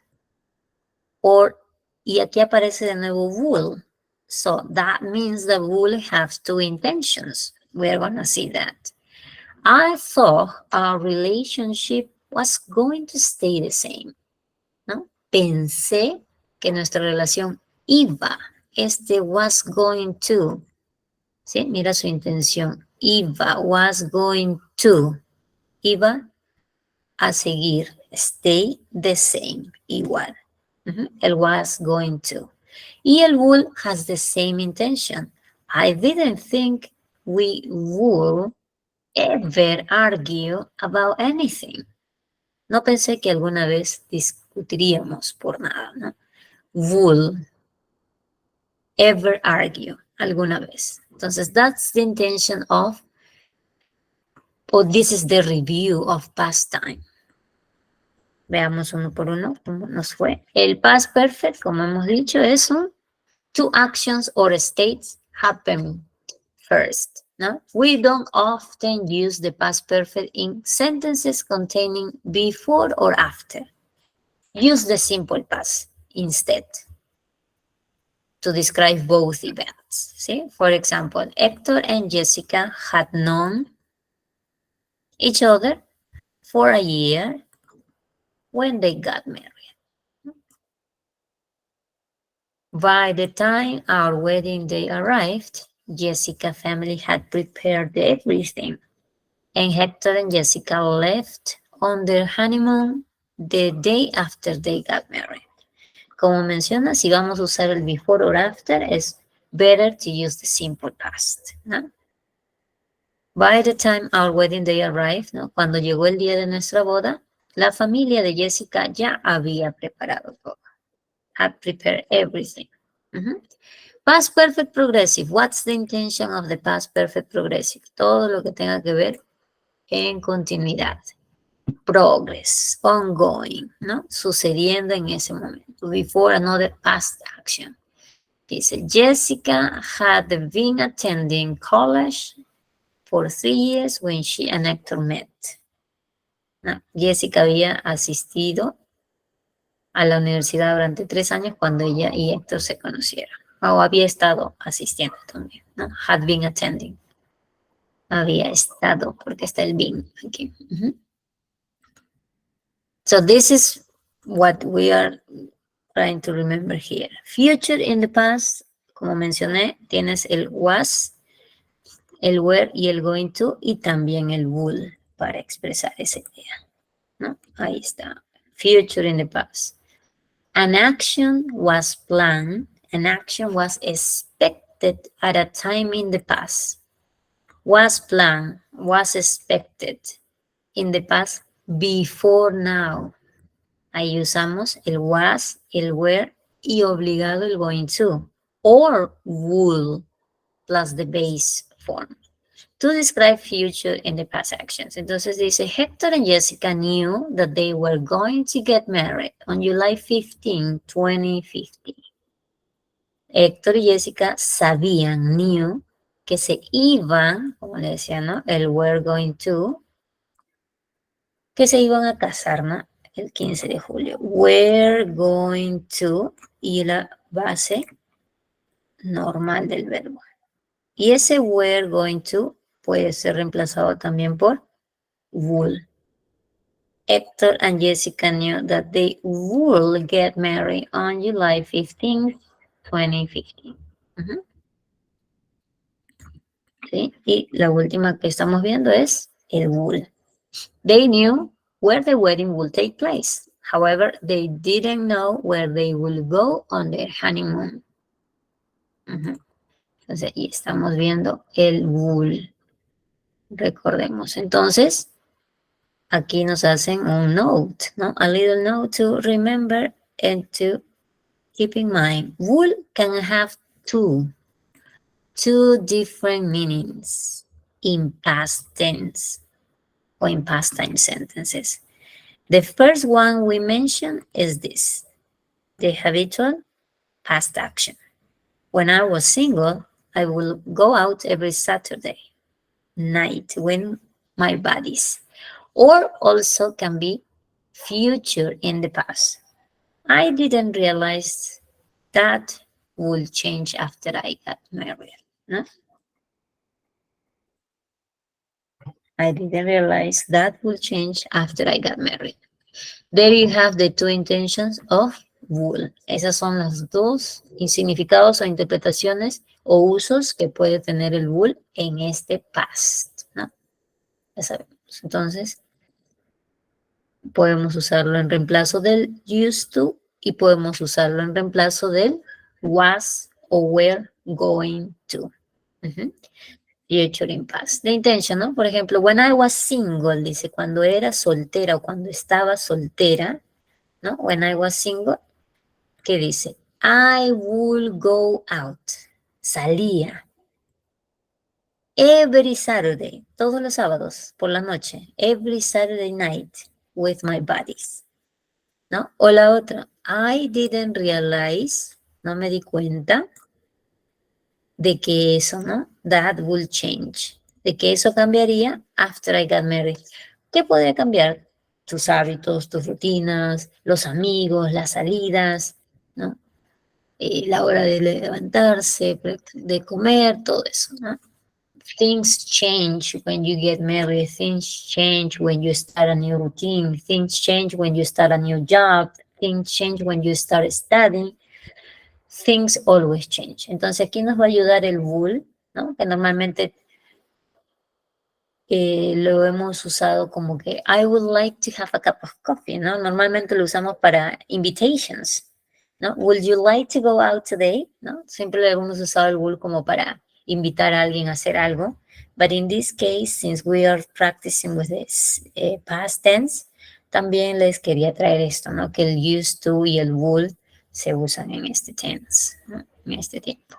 Or, y aquí aparece de nuevo will. So that means the will has two intentions. We're gonna see that. I thought our relationship was going to stay the same. ¿No? Pensé que nuestra relación iba. Este was going to. ¿Sí? Mira su intención. Iba, was going to. Iba a seguir. Stay the same. Igual. El was going to. Y el would has the same intention. I didn't think we would ever argue about anything. No pensé que alguna vez discutiríamos por nada, ¿no? Would ever argue, alguna vez. Entonces, that's the intention of, or this is the review of past time. Veamos uno por uno cómo nos fue. El past perfect, como hemos dicho, es un two actions or states happen first. No? We don't often use the past perfect in sentences containing before or after. Use the simple past instead to describe both events. See? For example, Hector and Jessica had known each other for a year when they got married. By the time our wedding day arrived, Jessica's family had prepared everything, and Hector and Jessica left on their honeymoon the day after they got married. Como menciona, si vamos a usar el before or after, es better to use the simple past, ¿no? By the time our wedding day arrived, ¿no? Cuando llegó el día de nuestra boda, la familia de Jessica ya había preparado todo. Had prepared everything. Past perfect progressive. What's the intention of the past perfect progressive? Todo lo que tenga que ver en continuidad. Progress, ongoing, ¿no? Sucediendo en ese momento. Before another past action. Dice, Jessica had been attending college for 3 years when she and Hector met. ¿No? Jessica había asistido a la universidad durante 3 años cuando ella y Héctor se conocieron. O había estado asistiendo también, ¿no? Had been attending. Había estado, porque está el been aquí. So this is what we are trying to remember here. Future in the past, como mencioné, tienes el was, el were y el going to, y también el will. para expresar esa idea, ¿no? Ahí está. Future in the past. An action was planned. An action was expected at a time in the past. Was planned, was expected in the past before now. Ahí usamos el was, el were y obligado el going to. Or will plus the base form. To describe future in the past actions. Entonces dice, Hector and Jessica knew that they were going to get married on July 15, 2015. Héctor y Jessica sabían, knew, que se iban, como le decía, ¿no? El were going to, que se iban a casar, ¿no? El 15 de julio. We're going to, y la base normal del verbo. Y ese we're going to puede ser reemplazado también por would. Hector and Jessica knew that they would get married on July 15, 2015. ¿Sí? Y la última que estamos viendo es el would. They knew where the wedding would take place. However, they didn't know where they will go on their honeymoon. Entonces, ahí estamos viendo el would. Recordemos. Entonces, aquí nos hacen un note, ¿no? A little note to remember and to keep in mind. Would can have two different meanings in past tense or in past time sentences. The first one we mentioned is this, the habitual past action. When I was single, I will go out every Saturday night with my buddies. Or also can be future in the past. I didn't realize that would change after I got married. No? I didn't realize that would change after I got married. There you have the two intentions of would. Esas son las dos significados o interpretaciones o usos que puede tener el would en este past, ¿no? Ya sabemos. Entonces, podemos usarlo en reemplazo del used to y podemos usarlo en reemplazo del was o were going to. Future in past. The intention, ¿no? Por ejemplo, when I was single, dice, cuando era soltera o cuando estaba soltera, ¿no? When I was single, ¿qué dice? I will go out. Salía. Every Saturday, todos los sábados por la noche. Every Saturday night with my buddies. ¿No? O la otra, I didn't realize, no me di cuenta de que eso, ¿no? That will change. De que eso cambiaría after I got married. ¿Qué podría cambiar? Tus hábitos, tus rutinas, los amigos, las salidas, ¿no? La hora de levantarse, de comer, todo eso, ¿no? Things change when you get married. Things change when you start a new routine. Things change when you start a new job. Things change when you start studying. Things always change. Entonces aquí nos va a ayudar el will, ¿no? Que normalmente lo hemos usado como que I would like to have a cup of coffee, ¿no? Normalmente lo usamos para invitations, ¿no? Would you like to go out today? ¿No? Siempre lo hemos usado el will como para invitar a alguien a hacer algo. But in this case, since we are practicing with this past tense, también les quería traer esto, ¿no? Que el used to y el would se usan en este tense, ¿no? En este tiempo.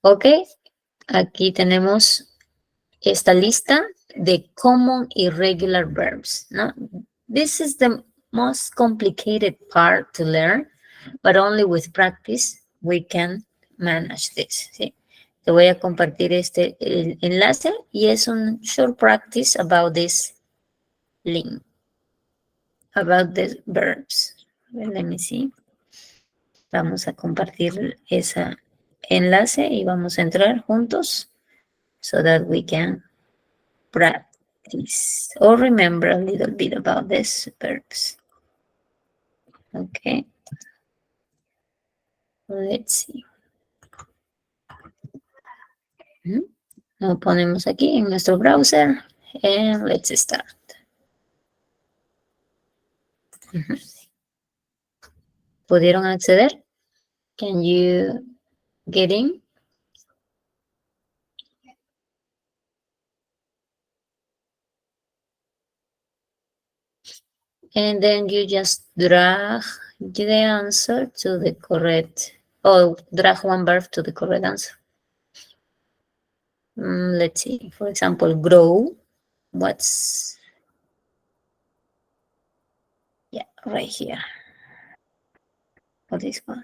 Ok, aquí tenemos esta lista de common irregular verbs, ¿no? This is the most complicated part to learn, but only with practice we can manage this, ¿sí? Te voy a compartir el enlace y es un short practice about this link, about the verbs. Let me see. Vamos a compartir ese enlace y vamos a entrar juntos so that we can practice or remember a little bit about these verbs. Okay. Let's see. Lo ponemos aquí en nuestro browser and let's start. ¿Pudieron acceder? Can you get in? And then you just drag the answer to the correct, or drag one verb to the correct answer. Let's see, for example, grow. What's, yeah, right here. What is one?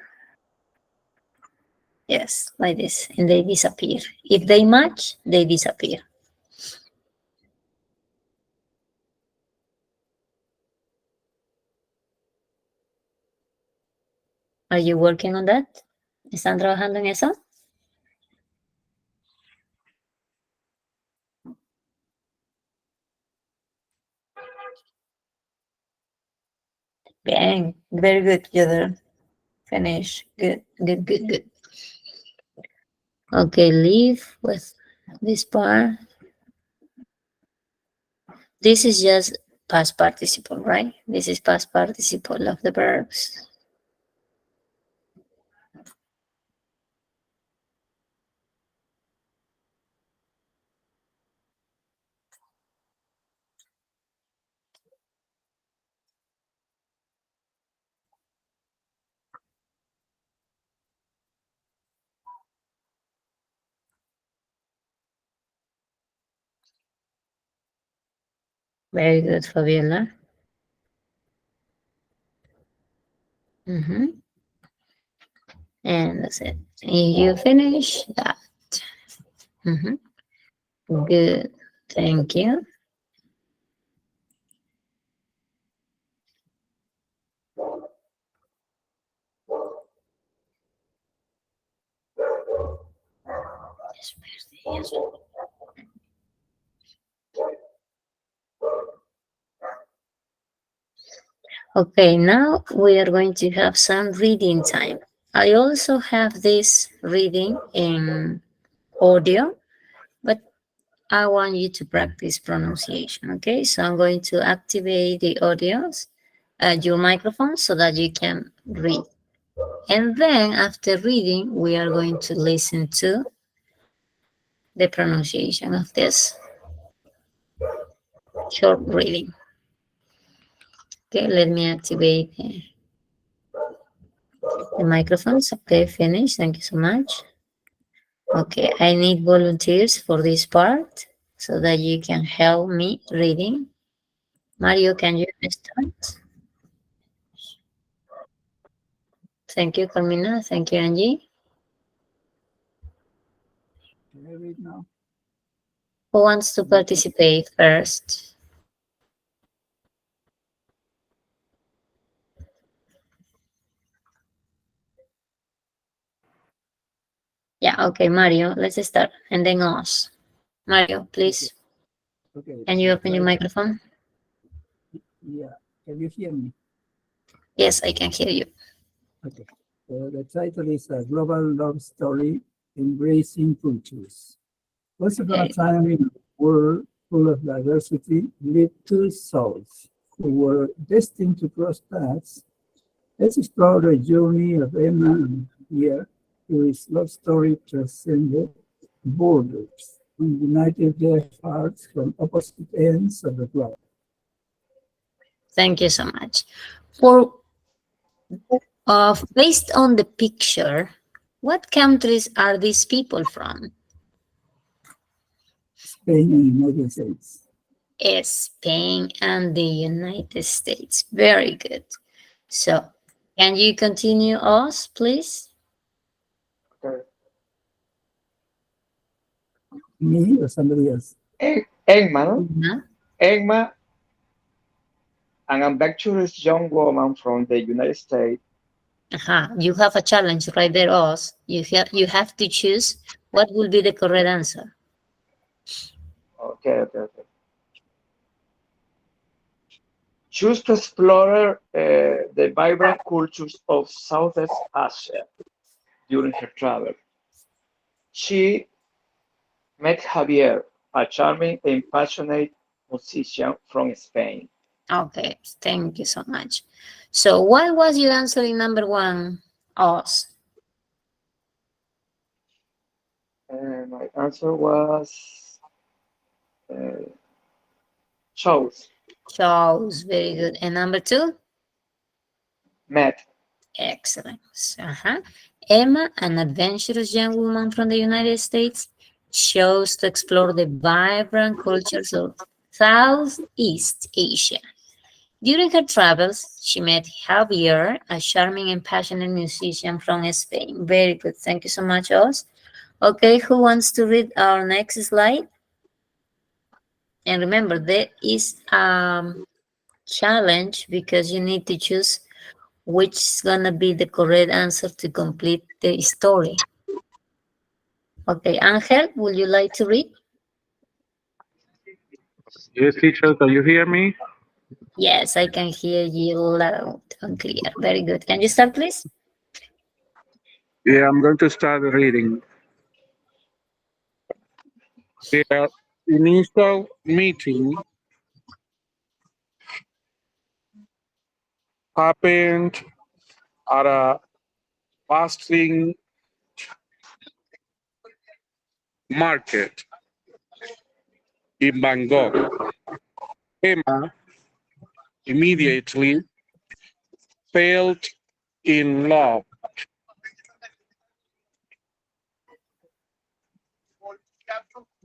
Yes, like this, and they disappear. If they match, they disappear. Are you working on that? ¿Están trabajando en eso? Bien, very good, Yodel. Finish. Good, good, good, good. Okay, leave with this part. This is just past participle, right? This is past participle of the verbs. Very good, Fabiola. And that's it. You finish that. Good. Thank you. Okay, now we are going to have some reading time. I also have this reading in audio, but I want you to practice pronunciation, okay? So I'm going to activate the audios, your microphone, so that you can read. And then after reading, we are going to listen to the pronunciation of this short reading. Okay, let me activate the microphones. Okay, finish. Thank you so much. Okay, I need volunteers for this part so that you can help me reading. Mario, can you start? Thank you, Carmina. Thank you, Angie. Can I read now? Who wants to participate first? Yeah, okay, Mario, let's start. And then us. Mario, please. Okay. Can you open your microphone? Yeah. Can you hear me? Yes, I can hear you. Okay. The title is A Global Love Story Embracing Cultures. Once upon a time in a world full of diversity lived two souls who were destined to cross paths. Let's explore the journey of Emma and Pierre, whose love story transcended borders and united their hearts from opposite ends of the globe. Thank you so much. Based on the picture, what countries are these people from? Spain and United States. Spain and the United States. Very good. So, can you continue us, please? Okay. Me or somebody else? Emma, no? Emma, an ambitious young woman from the United States. You have a challenge right there, Oz. You have to choose what will be the correct answer. Okay. Choose to explore the vibrant cultures of Southeast Asia during her travel. She met Javier, a charming and passionate musician from Spain. Okay, thank you so much. So what was your answer in number 1, Oz? And my answer was chose, Charles, very good. And number 2? met. Excellent. Emma, an adventurous young woman from the United States, chose to explore the vibrant cultures of Southeast Asia. During her travels, she met Javier, a charming and passionate musician from Spain. Very good. Thank you so much, Oz. Okay, who wants to read our next slide? And remember, there is a challenge because you need to choose which is gonna be the correct answer to complete the story. Okay, Angel, would you like to read? Yes, teacher, can you hear me? Yes, I can hear you loud and clear. Very good. Can you start, please? Yeah, I'm going to start reading. Their initial meeting happened at a bustling market in Bangkok. Emma immediately fell in love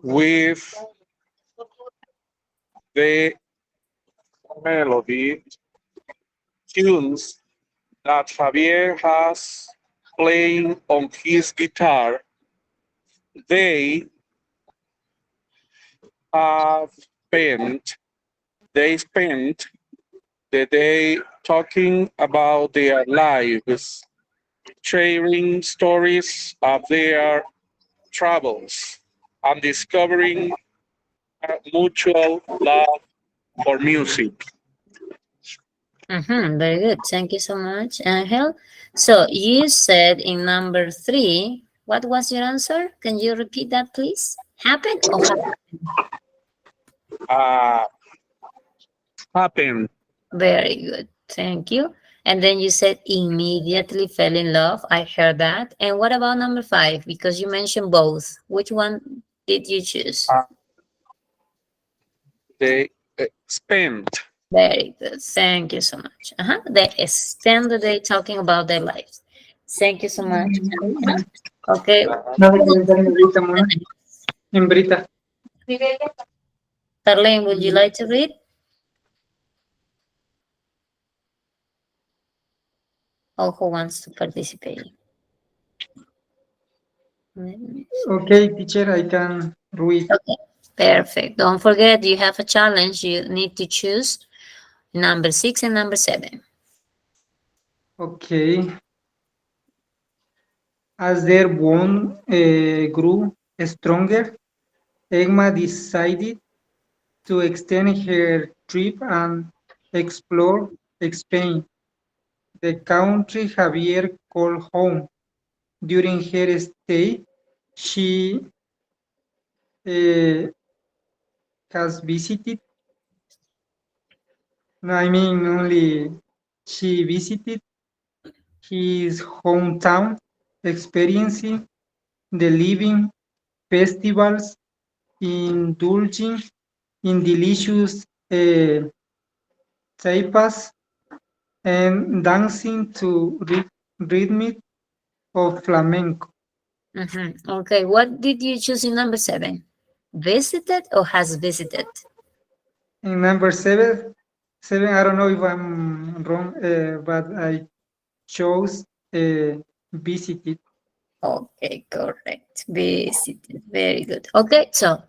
with the melody tunes that Javier has playing on his guitar. They have spent they spent the day talking about their lives, sharing stories of their travels, and discovering a mutual love for music. Very good. Thank you so much, Angel. So you said in number 3, what was your answer? Can you repeat that, please? Happen or happen? Uh, Happened. Very good. Thank you. And then you said immediately fell in love. I heard that. And what about number 5? Because you mentioned both. Which one did you choose? They spent. Very good. Thank you so much. They spend the day talking about their lives. Thank you so much. Okay. Darlene, would you like to read? Or who wants to participate? Okay, teacher, I can read. Okay, perfect. Don't forget, you have a challenge. You need to choose number 6 and number 7. Okay. As their bond grew stronger, Emma decided to extend her trip and explore Spain, the country Javier called home. During her stay, she has visited, no, I mean only she visited his hometown, experiencing the living festivals, indulging in delicious tapas, and dancing to rhythm of flamenco. Okay, what did you choose in number 7? Visited or has visited? In number seven, I don't know if I'm wrong, but I chose visited. Okay, correct. Visited. Very good. Okay, so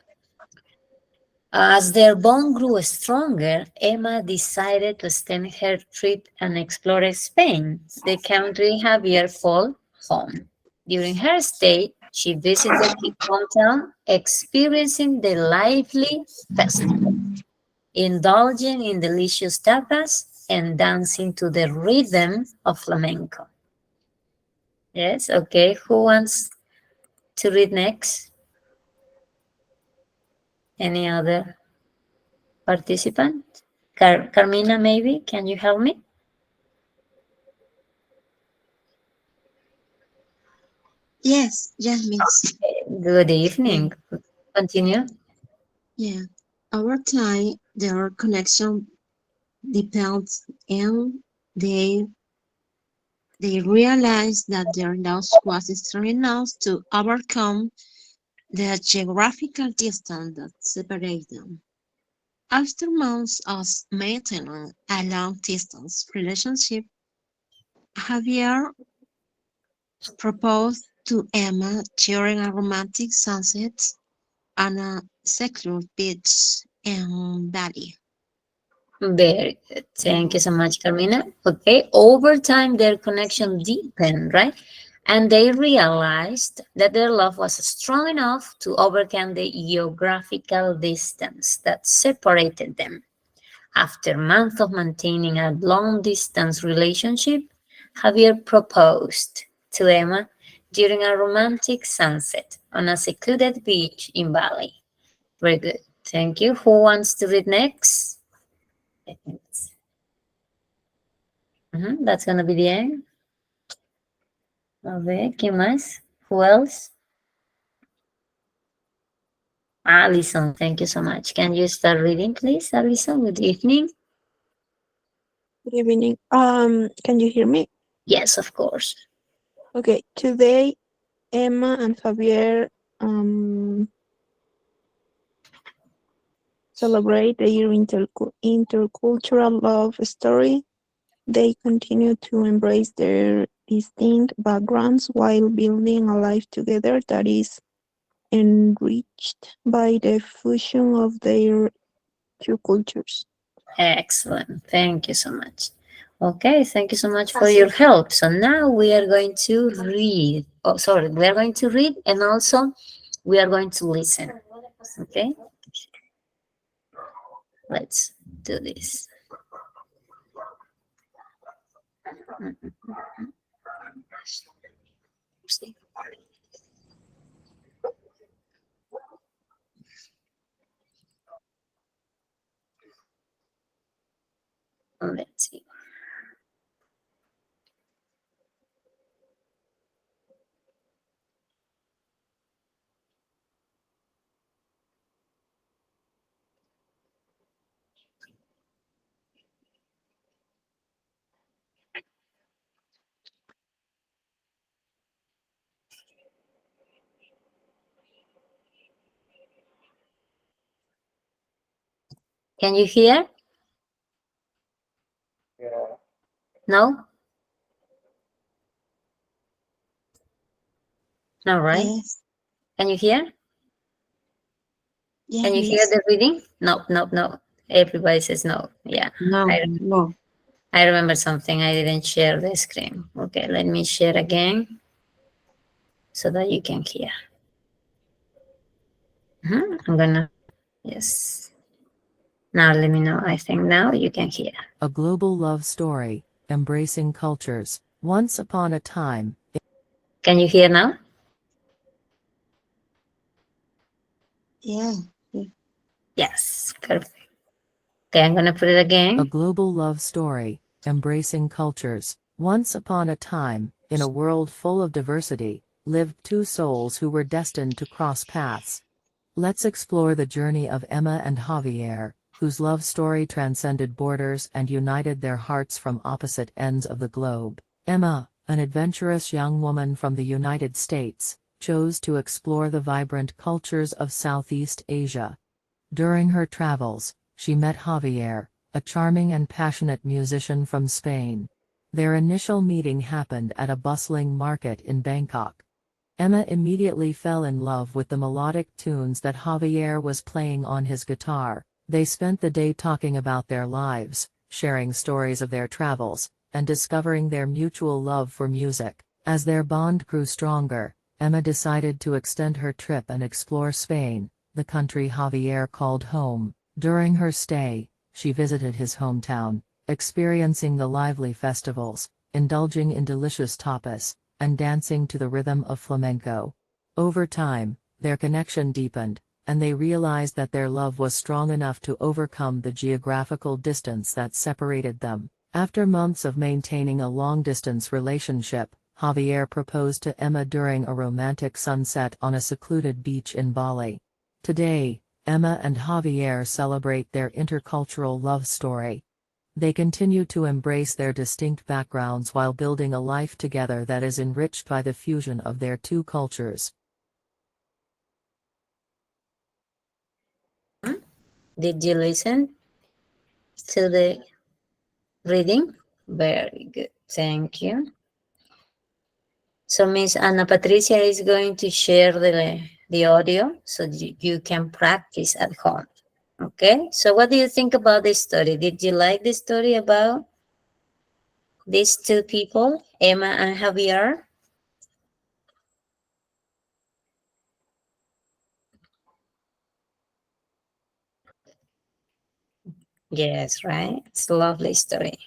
as their bond grew stronger, Emma decided to extend her trip and explore Spain, the country Javier called home. During her stay, she visited his hometown, experiencing the lively festival, indulging in delicious tapas, and dancing to the rhythm of flamenco. Yes, okay. Who wants to read next? Any other participant? Carmina, maybe? Can you help me? Yes, miss. Good evening. Continue. Yeah. Over time, their connection depends and they realized that their loss was strong enough to overcome the geographical distance that separated them. After months of maintaining a long-distance relationship, Javier proposed to Emma during a romantic sunset on a secluded beach in Bali. Very good. Thank you so much, Carmina. Okay, over time, their connection deepened, right? And they realized that their love was strong enough to overcome the geographical distance that separated them. After months of maintaining a long-distance relationship, Javier proposed to Emma during a romantic sunset on a secluded beach in Bali. Very good. Thank you. Who wants to read next? I think that's going to be the end. A ver, ¿qué más? Who else? Alison, thank you so much. Can you start reading, please, Alison? Good evening. Good evening. Can you hear me? Yes, of course. Okay. Today, Emma and Javier celebrate their intercultural love story. They continue to embrace their distinct backgrounds while building a life together that is enriched by the fusion of their two cultures. Excellent. Thank you so much. Okay, thank you so much for your help. So now we are going to read. Oh, sorry, we are going to read and also we are going to listen. Okay? Let's do this. Let's see. Can you hear? Yeah. No? No, right? Yes, Can you hear? yes, Can you hear miss. the reading? No, no, no. Everybody says no. Yeah. No, no. I remember something. I didn't share the screen. Okay, let me share again so that you can hear. I'm gonna, yes. Now let me know. I think now you can hear. A global love story, embracing cultures. Once upon a time, Can you hear now? Yeah. Yes, perfect. Okay, I'm gonna put it a again. global love story, embracing cultures. Once upon a time, in a world full of diversity, lived two souls who were destined to cross paths. Let's explore the journey of Emma and Javier, whose love story transcended borders and united their hearts from opposite ends of the globe. Emma, an adventurous young woman from the United States, chose to explore the vibrant cultures of Southeast Asia. During her travels, she met Javier, a charming and passionate musician from Spain. Their initial meeting happened at a bustling market in Bangkok. Emma immediately fell in love with the melodic tunes that Javier was playing on his guitar. They spent the day talking about their lives, sharing stories of their travels, and discovering their mutual love for music. As their bond grew stronger, Emma decided to extend her trip and explore Spain, the country Javier called home. During her stay, she visited his hometown, experiencing the lively festivals, indulging in delicious tapas, and dancing to the rhythm of flamenco. Over time, their connection deepened, and they realized that their love was strong enough to overcome the geographical distance that separated them. After months of maintaining a long-distance relationship, Javier proposed to Emma during a romantic sunset on a secluded beach in Bali. Today, Emma and Javier celebrate their intercultural love story. They continue to embrace their distinct backgrounds while building a life together that is enriched by the fusion of their two cultures. Did you listen to the reading? Very good. Thank you. So Miss Ana Patricia is going to share the audio so you can practice at home. Okay, so what do you think about this story? Did you like the story about these two people, Emma and Javier? Yes, right? It's a lovely story.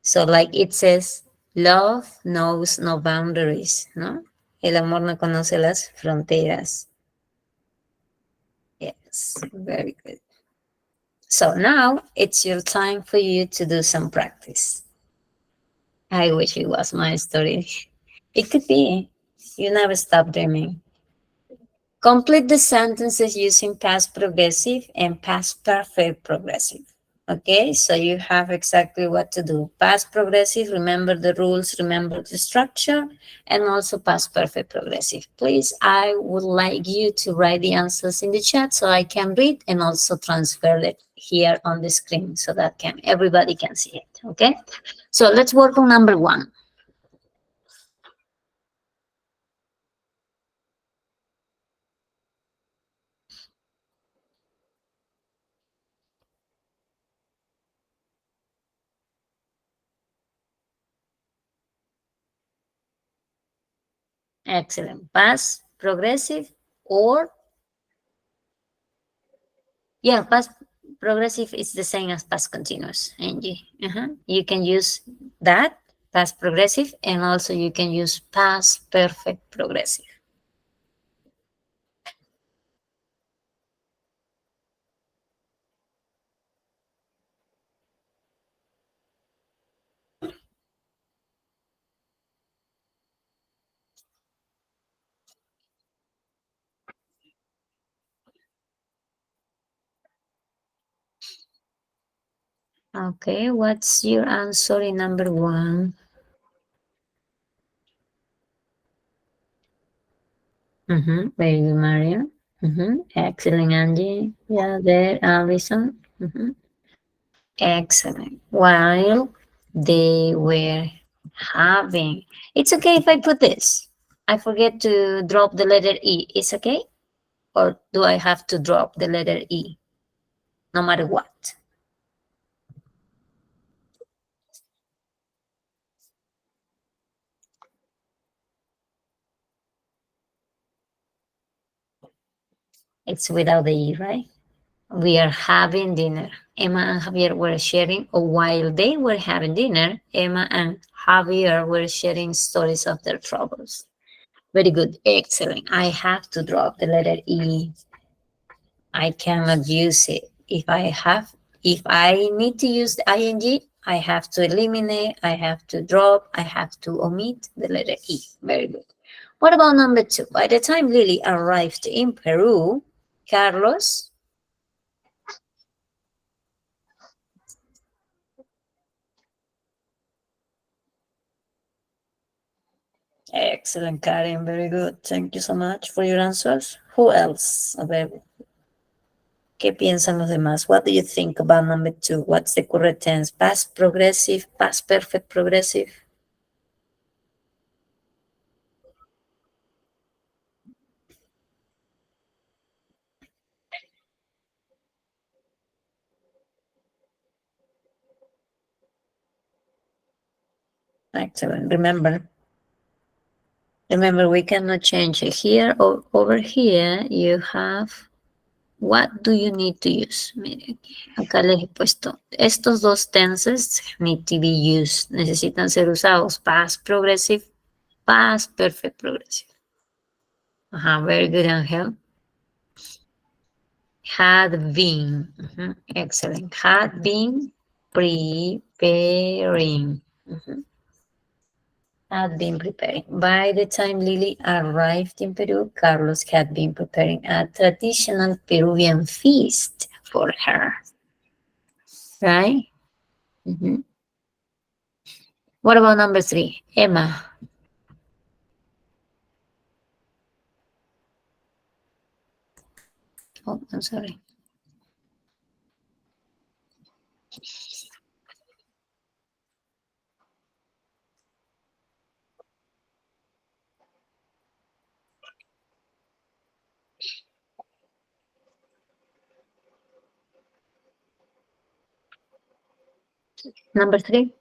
So like it says, love knows no boundaries, ¿no? El amor no conoce las fronteras. Yes, very good. So now it's your time for you to do some practice. I wish it was my story. It could be. You never stop dreaming. Complete the sentences using past progressive and past perfect progressive. Okay, so you have exactly what to do. Past progressive, remember the rules, remember the structure, and also past perfect progressive. Please, I would like you to write the answers in the chat so I can read and also transfer it here on the screen so that everybody can see it. Okay, so let's work on number 1. Excellent. Past progressive or yeah, past progressive is the same as past continuous, Angie. You can use that, past progressive, and also you can use past perfect progressive. Okay, what's your answer in number 1? Very good, Mario. Excellent, Angie. Yeah, there, Alison. Excellent. While they were having. It's okay if I put this. I forget to drop the letter E. It's okay? Or do I have to drop the letter E no matter what? It's without the E, right? We are having dinner. Emma and Javier were sharing, or while they were having dinner, Emma and Javier were sharing stories of their troubles. Very good. Excellent. I have to drop the letter E. I cannot use it. If I need to use the ing, I have to eliminate, I have to drop, I have to omit the letter E. Very good. What about number 2? By the time Lily arrived in Peru, Carlos. Excellent, Karen. Very good. Thank you so much for your answers. Who else? A ver, ¿qué piensan los demás? What do you think about number 2? What's the correct tense? Past progressive, past perfect progressive? Excellent. Remember, we cannot change it. Here or over here, you have what do you need to use. Miren, acá les he puesto. Estos dos tenses need to be used. Necesitan ser usados. Past progressive, past perfect progressive. Very good, Angel. Had been. Excellent. Had been preparing. Had been preparing. By the time Lily arrived in Peru, Carlos had been preparing a traditional Peruvian feast for her. Right? What about number 3? Emma. Oh, I'm sorry. Number 3.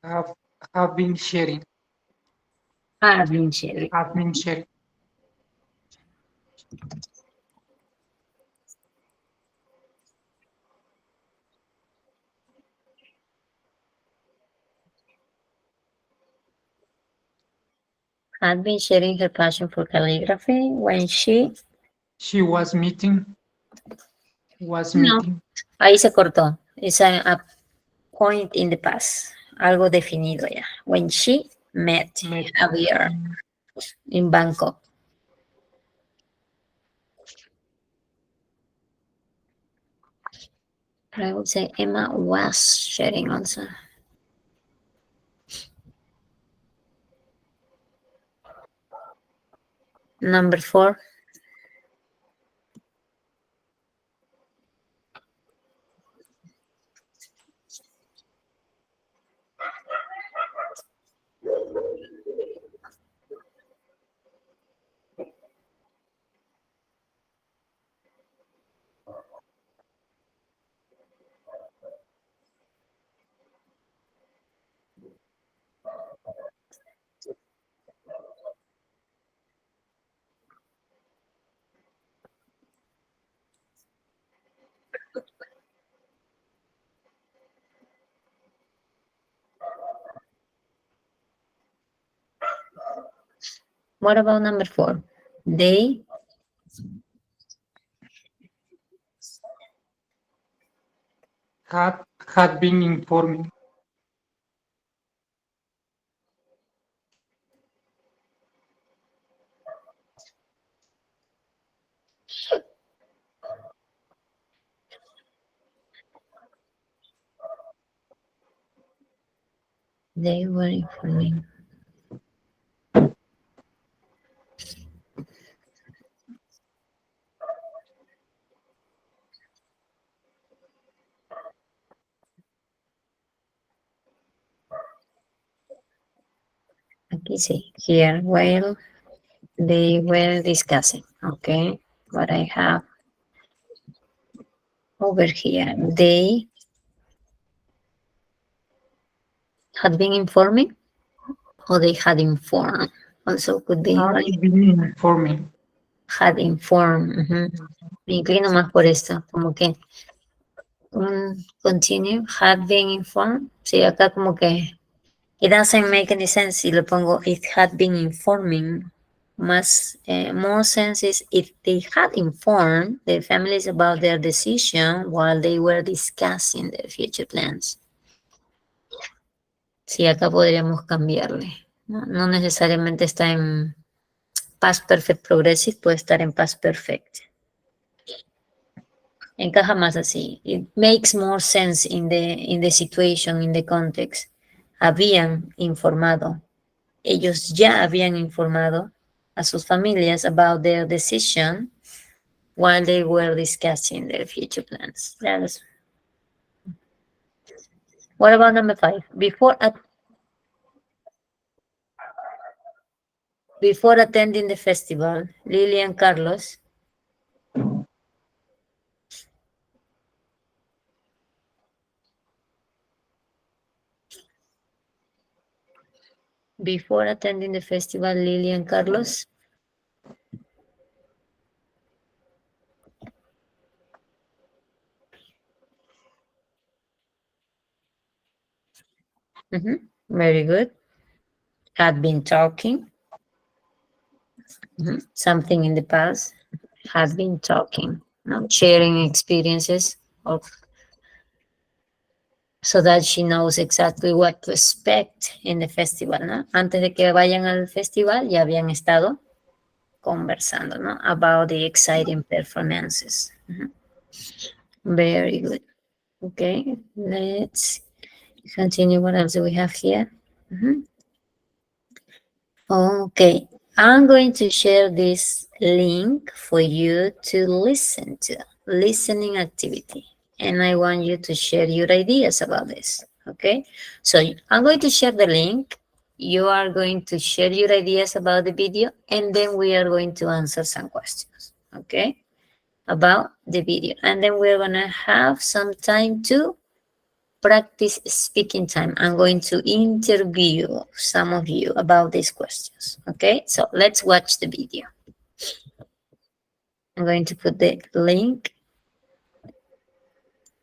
Have been sharing. Have been sharing. Have been sharing. Had been sharing her passion for calligraphy when she was meeting. No, ahí se cortó. Es a point in the past. Algo definido ya. When she met Javier in Bangkok. I would say Emma was sharing also. Number 4. What about number 4? They had been informing. were informing. Aquí sí. Here, well, they were discussing. Okay. What I have over here. They had been informing, or they had informed. Also could be, Had right? been informing. Had informed. Me inclino más por esto, como que continue, had been informed. Sí, acá como que it doesn't make any sense si lo pongo it had been informing. Más, more sense is if they had informed the families about their decision while they were discussing their future plans. Sí, acá podríamos cambiarle. No necesariamente está en past perfect progressive puede estar en past perfect. Encaja más así. It makes more sense in the situation, in the context. Habían informado. Ellos ya habían informado a sus familias about their decision while they were discussing their future plans. That's... What about number 5? Before attending the festival, Lily and Carlos very good, had been talking. Something in the past, had been talking, no? Sharing experiences of, so that she knows exactly what to expect in the festival, ¿no? Antes de que vayan al festival ya habían estado conversando, ¿no? About the exciting performances. Very good. Okay, let's continue. What else do we have here? Okay, I'm going to share this link for you to listen to, listening activity. And I want you to share your ideas about this, okay? So I'm going to share the link. You are going to share your ideas about the video, and then we are going to answer some questions, okay? About the video. And then we're gonna have some time to practice speaking time. I'm going to interview some of you about these questions. Okay, so let's watch the video. I'm going to put the link.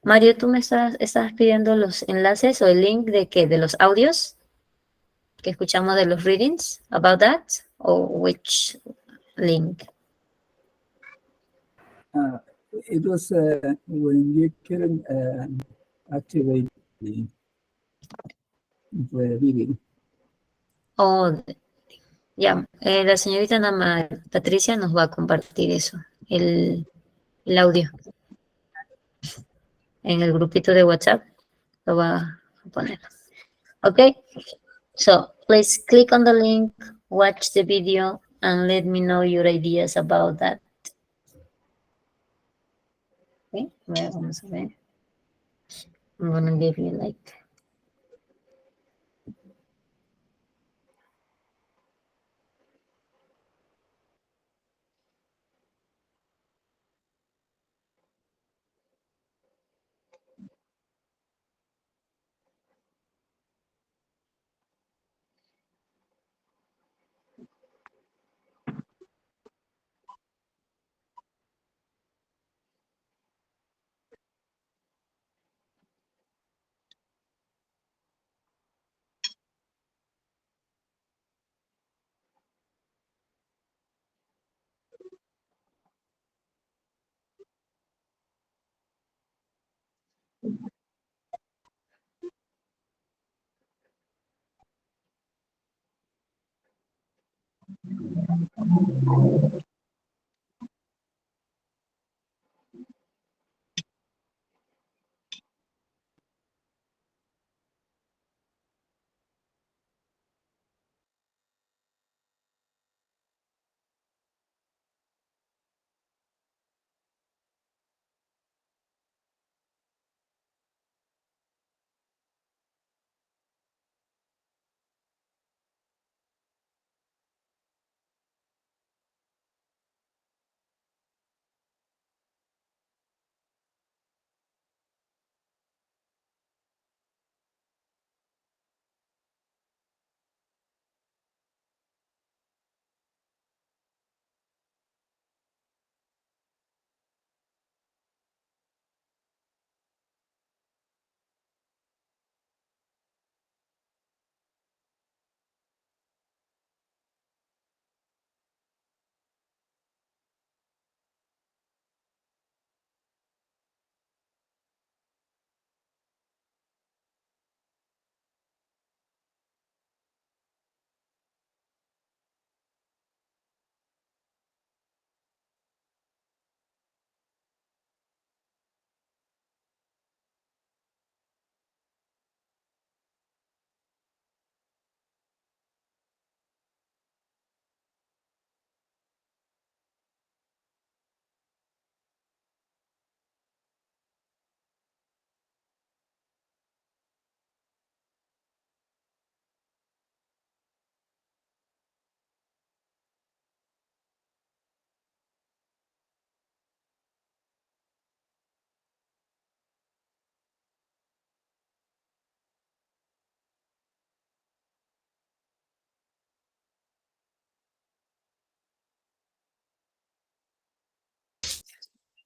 Mario, ¿tú me estás pidiendo los enlaces o el link de qué? ¿De los audios que escuchamos de los readings? About that? Or which link? It was when you couldn't activate the video. Oh, ya, la señorita Patricia nos va a compartir eso, el audio. En el grupito de WhatsApp lo va a poner. Okay, so please click on the link, watch the video, and let me know your ideas about that. Okay, vamos a ver. I'm gonna give you like...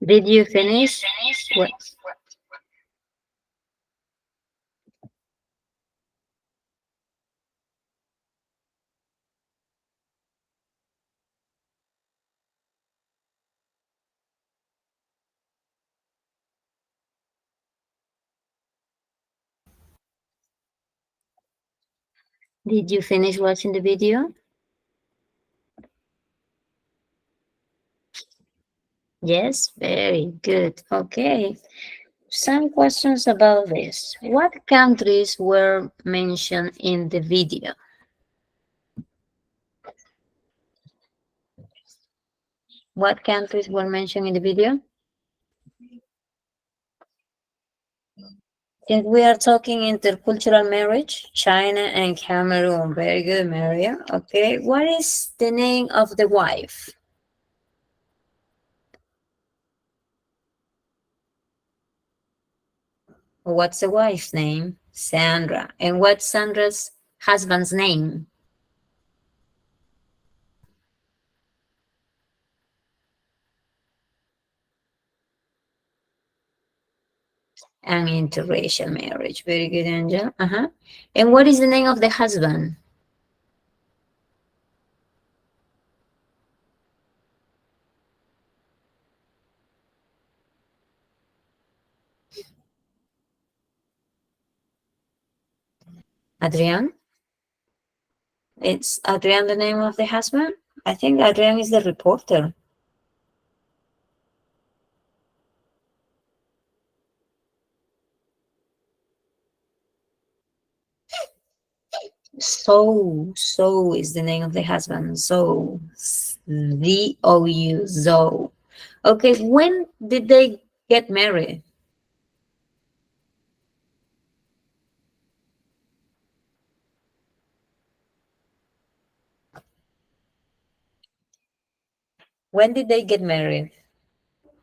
Did you finish? What? Did you finish watching the video? Yes, very good. Okay. Some questions about this. What countries were mentioned in the video? What countries were mentioned in the video? Since we are talking intercultural marriage, China and Cameroon. Very good, Maria. Okay. What is the name of the wife? What's the wife's name? Sandra. And what's Sandra's husband's name? An interracial marriage. Very good, Angel. And what is the name of the husband? Adrian? It's Adrian the name of the husband? I think Adrian is the reporter. So is the name of the husband. So, Z-O-U, Zo. Okay, when did they get married? When did they get married?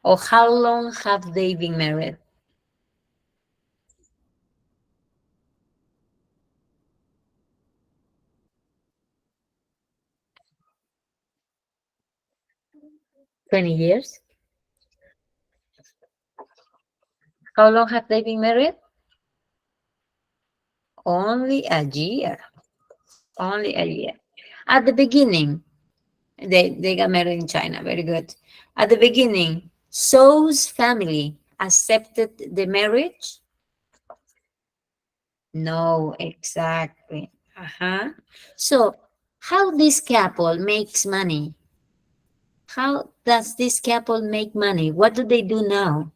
Or how long have they been married? $20 years? How long have they been married? Only a year. Only a year. At the beginning, they got married in China. Very good. At the beginning, So's family accepted the marriage? No, exactly. So, how this couple makes money? How does this couple make money? What do they do now?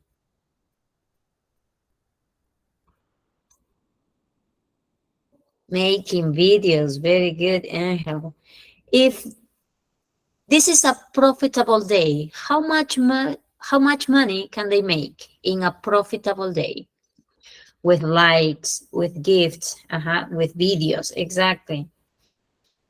Making videos. Very good, Angel. If this is a profitable day, how much money can they make in a profitable day? With likes, with gifts, with videos, exactly.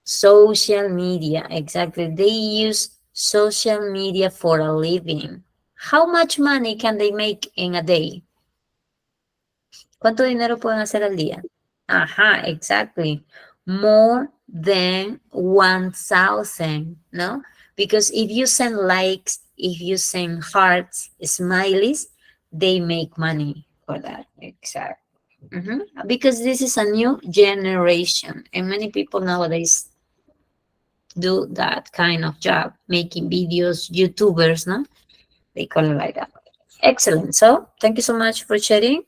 Social media, exactly. They use social media for a living. How much money can they make in a day? ¿Cuánto dinero pueden hacer al día? Exactly. More than 1,000, no? Because if you send likes, if you send hearts, smileys, they make money for that. Exactly. Because this is a new generation, and many people nowadays do that kind of job, making videos, YouTubers, no? They call it like that. Excellent. So thank you so much for sharing.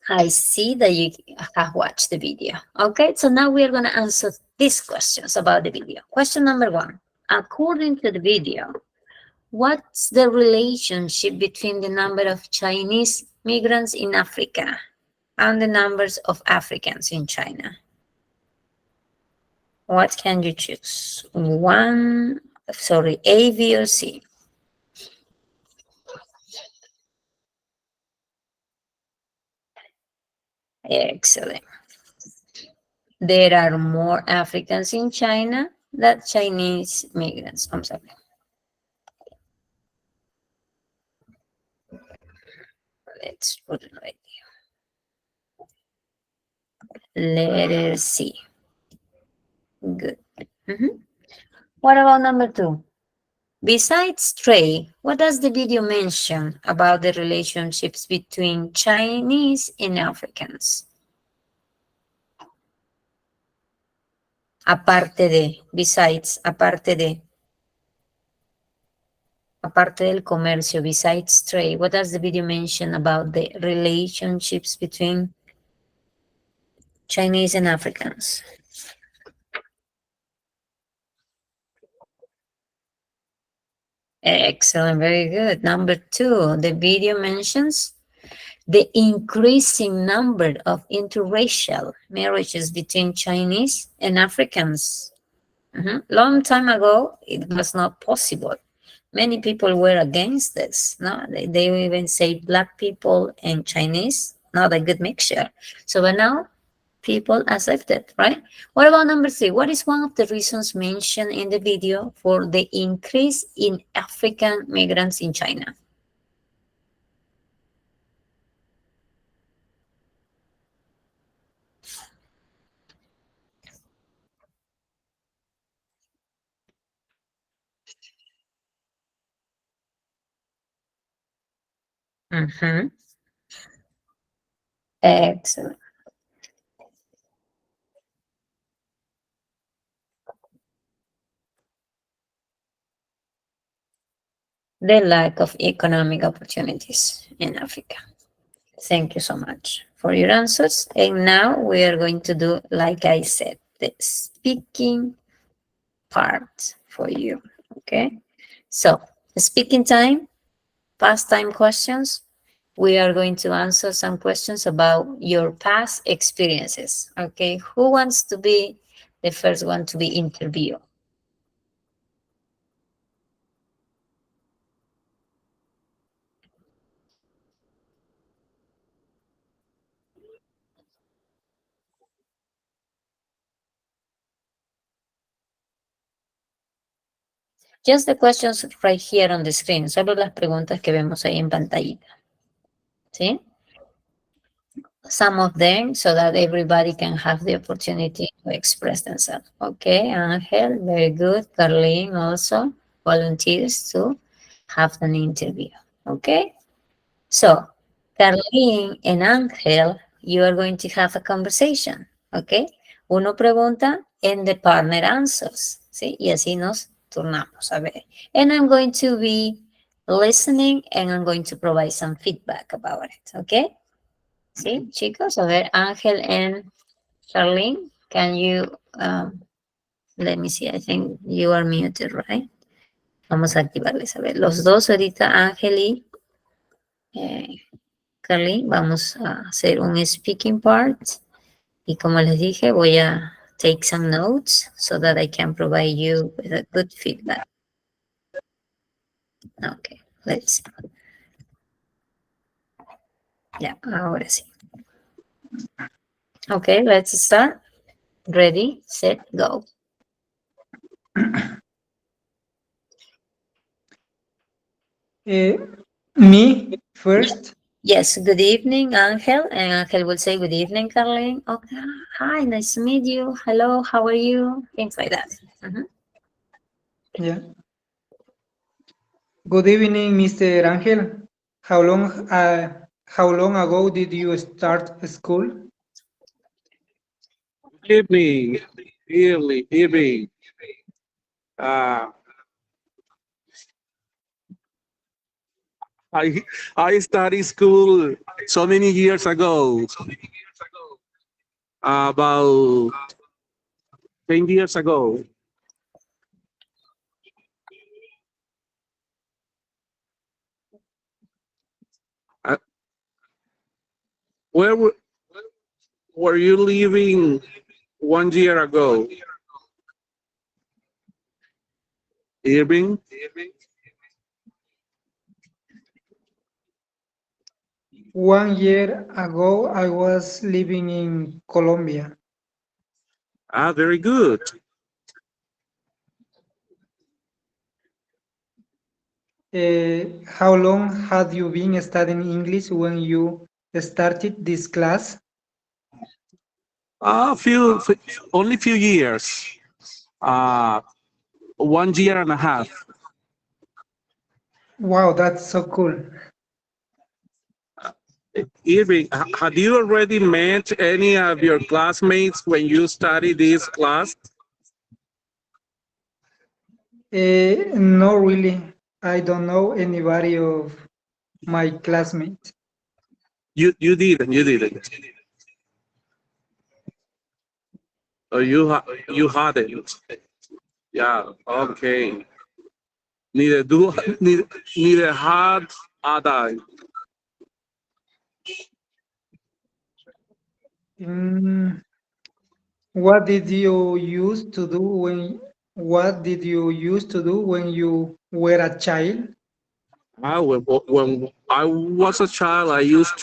I see that you have watched the video. Okay, so now we are going to answer these questions about the video. Question number 1. According to the video, what's the relationship between the number of Chinese migrants in Africa and the numbers of Africans in China? What can you choose? A, B, or C? Excellent. There are more Africans in China than Chinese migrants. I'm sorry. Let's put it right here. Letter C. Good. What about number 2? Besides trade, what does the video mention about the relationships between Chinese and Africans? Aparte de, besides, aparte del comercio, besides trade, what does the video mention about the relationships between Chinese and Africans? Excellent, very good. Number 2, the video mentions the increasing number of interracial marriages between Chinese and Africans. Long time ago, it was not possible. Many people were against this. No, they even say black people and Chinese, not a good mixture. So, but now people accept it, right? What about number 3? What is one of the reasons mentioned in the video for the increase in African migrants in China? Excellent. The lack of economic opportunities in Africa. Thank you so much for your answers. And now we are going to do, like I said, the speaking part for you. Okay? So, speaking time, past time questions. We are going to answer some questions about your past experiences. Okay? Who wants to be the first one to be interviewed? Just the questions right here on the screen, solo las preguntas que vemos ahí en pantallita. ¿Sí? Some of them so that everybody can have the opportunity to express themselves. Okay, Angel, very good. Carlene also volunteers to have an interview. Okay, so Carlene and Angel, you are going to have a conversation. Okay, uno pregunta and the partner answers. ¿Sí? Y así nos turnamos a ver. And I'm going to be listening and I'm going to provide some feedback about it. Okay. Sí, chicos, a ver, Ángel and Charlene, can you, let me see, I think you are muted, right? Vamos a activarles, a ver, los dos ahorita, Ángel y Carlene, vamos a hacer un speaking part. Y como les dije, voy a take some notes so that I can provide you with a good feedback. Okay, let's see. Ya, ahora sí. Okay, let's start. Ready, set, go. Me first. Yes, good evening, Angel. And Angel will say, good evening, Carlene. Okay, hi, nice to meet you. Hello, how are you? Things like that. Yeah. Good evening, Mr. Angel. How long ago did you start school? Evening, evening. I started school so many years ago, about 10 years ago. Where were you living 1 year ago? Irving? 1 year ago, I was living in Colombia. Ah, very good. How long had you been studying English when you started this class? Only few years. 1 year and a half. Wow, that's so cool. Irving, have you already met any of your classmates when you study this class? No, really. I don't know anybody of my classmates. You didn't. Oh, you hadn't. Yeah, okay. Neither do neither had I. Mm, what did you used to do when what did you used to do when you were a child? When I was a child, I used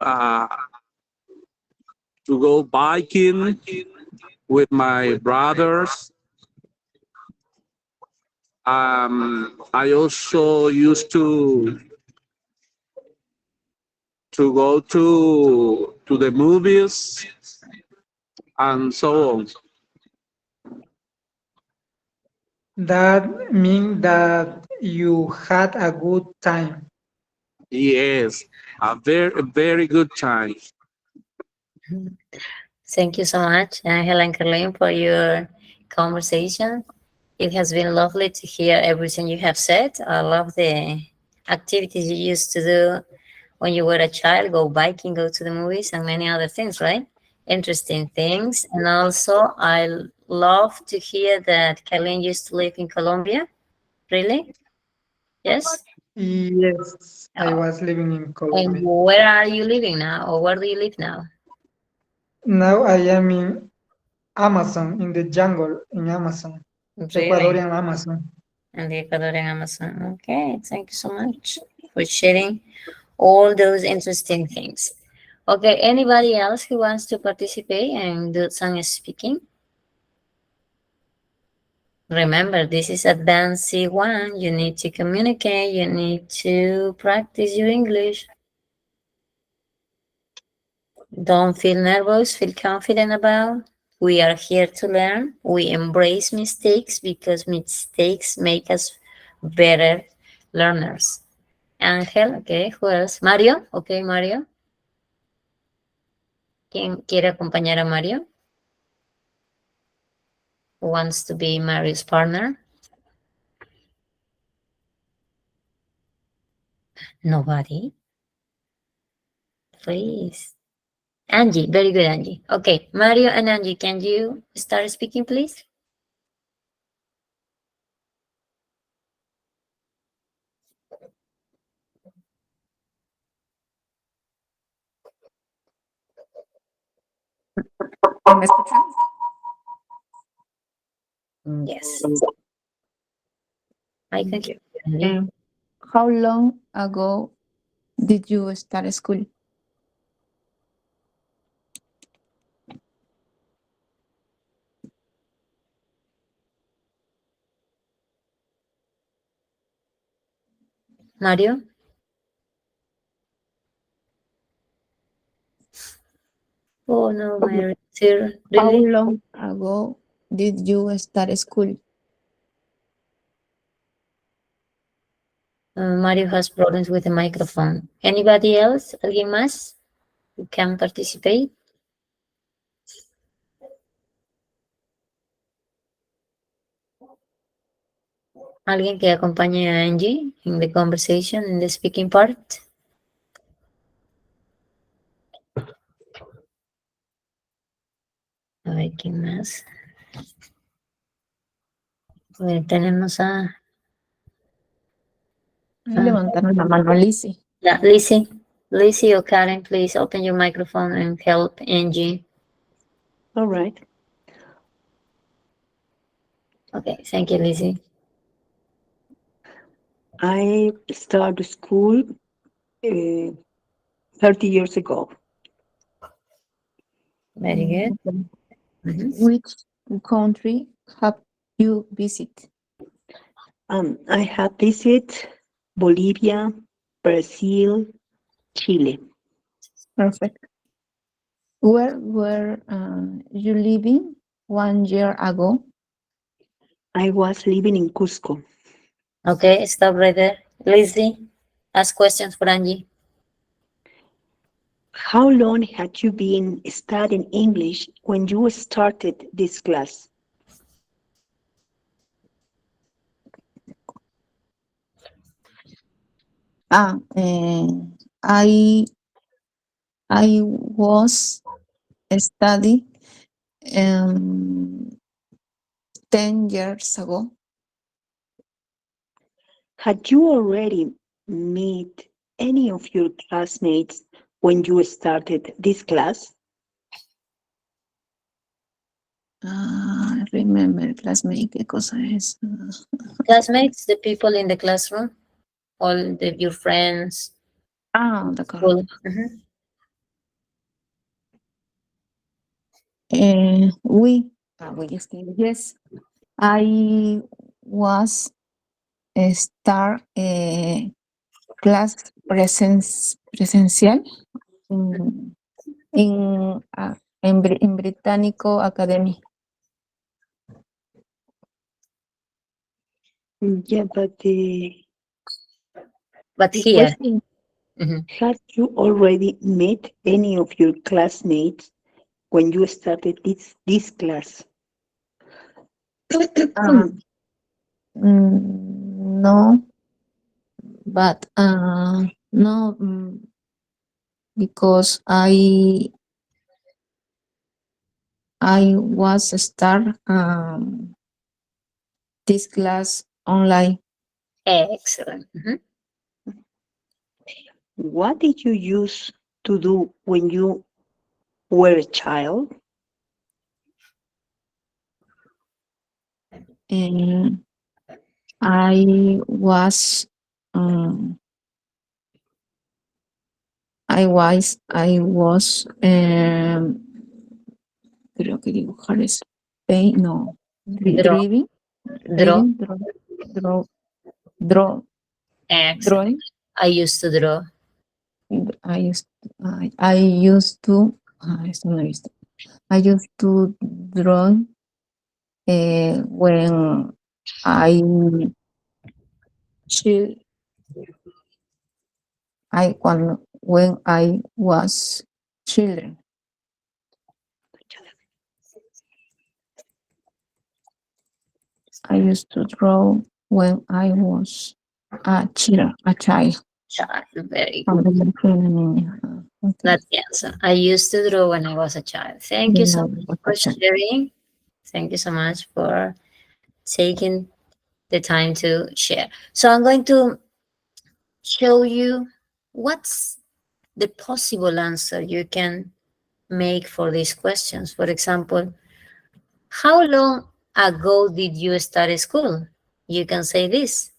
uh, to go biking with my brothers. I also used to go to the movies and so on. That means that you had a good time. Yes, a very good time. Thank you so much, Angel and Caroline, for your conversation. It has been lovely to hear everything you have said. I love the activities you used to do when you were a child, go biking, go to the movies, and many other things, right? Interesting things. And also, I love to hear that Caroline used to live in Colombia. Really? Yes? Yes, I Oh, was living in and Colombia. where are you living now, or where do you live now? Now I am in Amazon, in the jungle in Amazon, Really? Ecuadorian Amazon. And the Ecuadorian Amazon. Okay, thank you so much for sharing all those interesting things. Okay, anybody else who wants to participate and do some speaking? Remember, this is advanced C1. You need to communicate. You need to practice your English. Don't feel nervous. Feel confident about. We are here to learn. We embrace mistakes because mistakes make us better learners. Ángel, okay, who else? Mario, okay, Mario. ¿Quién quiere acompañar a Mario? Who wants to be Mario's partner? Nobody? Please. Angie, very good, Angie. Okay, Mario and Angie, can you start speaking, please? ¿Me escuchan? Yes. I can hear you, Angie. How long ago did you start school? Mario? Oh no, Mary. How Really? long ago did you start school? Mario has problems with the microphone. Anybody else? ¿Alguien más who can participate? ¿Alguien que acompañe a Angie in the conversation, in the speaking part? A ver, ¿quién más? Tenemos a... Levantaron la mano, Lizzie. Yeah, Lizzie. Lizzie or Karen, please open your microphone and help Angie. All right. Okay, thank you, Lizzie. I started school 30 years ago. Very good. Which country have you visited? I have visited Bolivia, Brazil, Chile. Perfect. Where were you living 1 year ago? I was living in Cusco. Okay, stop right there. Lizzie, ask questions for Angie. How long had you been studying English when you started this class? I was study 10 years ago. Had you already met any of your classmates when you started this class? Remember, classmate, ¿qué cosa es? Classmates, the people in the classroom, your friends. D'accord. School. Oui, yes. I was start class presencial en Británico Academy. Yeah, but here. Question, had you already met any of your classmates when you started this class? No, but no, because I was start this class online. Excellent. What did you used to do when you were a child? And I was creo que dibujar es no, drawing. Excellent. I used to draw. I used to esto no he visto. I used to draw when I was children. I used to draw when I was a child. Very good. That's the answer. I used to draw when I was a child. Thank you so much for sharing. Thank you so much for taking the time to share. So I'm going to show you what's the possible answer you can make for these questions. For example, how long ago did you start school? You can say this.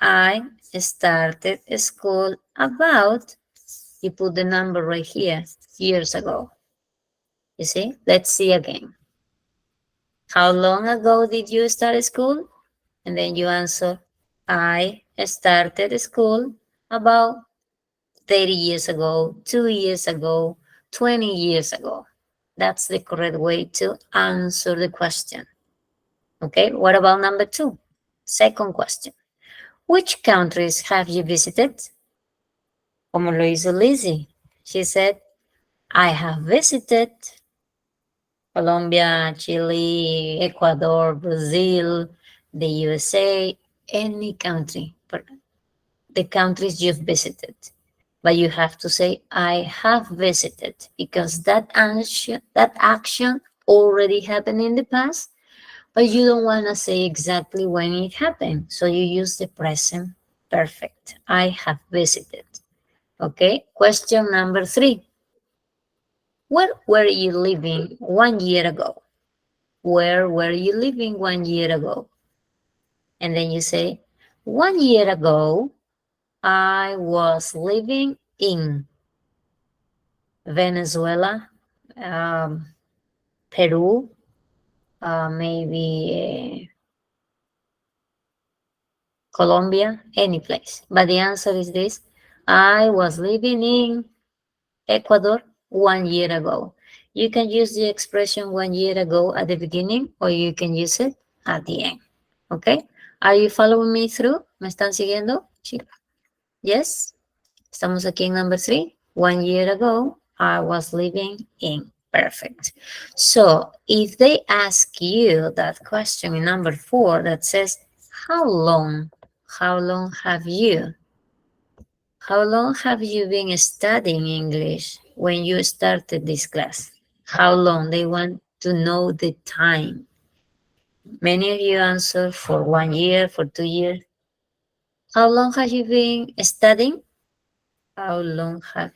I started school about, you put the number right here, years ago. You see? Let's see again. How long ago did you start school? And then you answer, I started school about 30 years ago, 2 years ago, 20 years ago. That's the correct way to answer the question. Okay, what about number 2? Second question. Which countries have you visited? Como lo hizo Lizzie. She said, I have visited Colombia, Chile, Ecuador, Brazil, the USA, any country, but the countries you've visited. But you have to say, I have visited, because that action already happened in the past, but you don't want to say exactly when it happened. So you use the present perfect. I have visited. Okay, question number 3. Where were you living 1 year ago? Where were you living 1 year ago? And then you say, 1 year ago, I was living in Venezuela, Peru, maybe Colombia, any place. But the answer is this. I was living in Ecuador 1 year ago. You can use the expression 1 year ago at the beginning, or you can use it at the end. Okay? Are you following me through? ¿Me están siguiendo, chicos? Yes? Estamos aquí en number 3. 1 year ago, I was living in. Perfect. So if they ask you that question in number 4 that says, how long have you been studying English when you started this class? How long? They want to know the time. Many of you answer for 1 year, for 2 years. How long have you been studying? How long have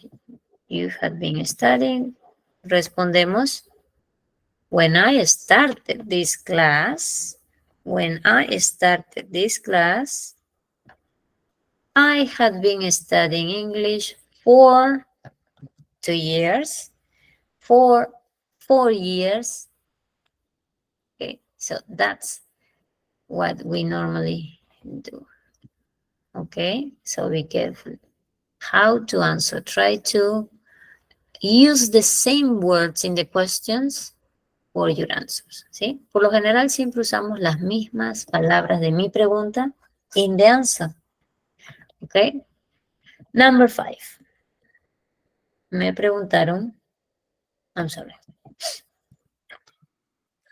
you been studying? Respondemos, when I started this class, I had been studying English for 2 years, for 4 years. Okay, so that's what we normally do. Okay, so be careful. How to answer. Try to use the same words in the questions for your answers, ¿sí? Por lo general siempre usamos las mismas palabras de mi pregunta in the answer. Okay. Number 5. Me preguntaron, I'm sorry.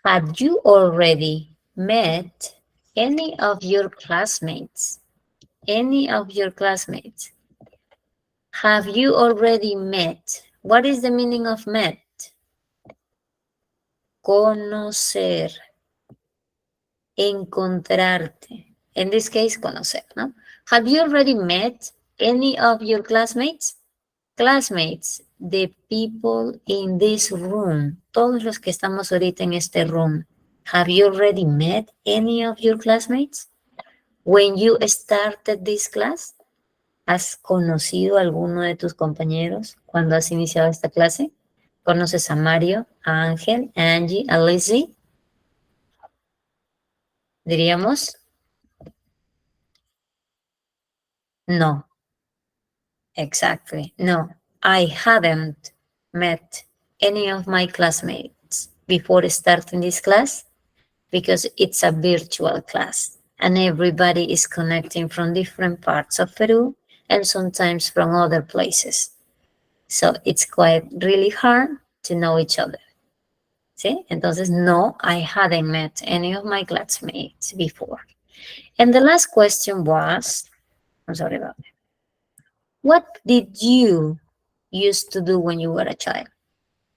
Had you already met any of your classmates? Any of your classmates? Have you already met? What is the meaning of met? Conocer. Encontrarte. In this case, conocer, ¿no? Have you already met any of your classmates? Classmates, the people in this room. Todos los que estamos ahorita en este room. Have you already met any of your classmates? When you started this class, ¿has conocido a alguno de tus compañeros cuando has iniciado esta clase? ¿Conoces a Mario, a Ángel, a Angie, a Lizzie? Diríamos, no. Exactly. No, I haven't met any of my classmates before starting this class because it's a virtual class and everybody is connecting from different parts of Peru and sometimes from other places. So it's quite really hard to know each other. ¿Sí? Entonces, no, I hadn't met any of my classmates before. And the last question was, I'm sorry about that. What did you used to do when you were a child?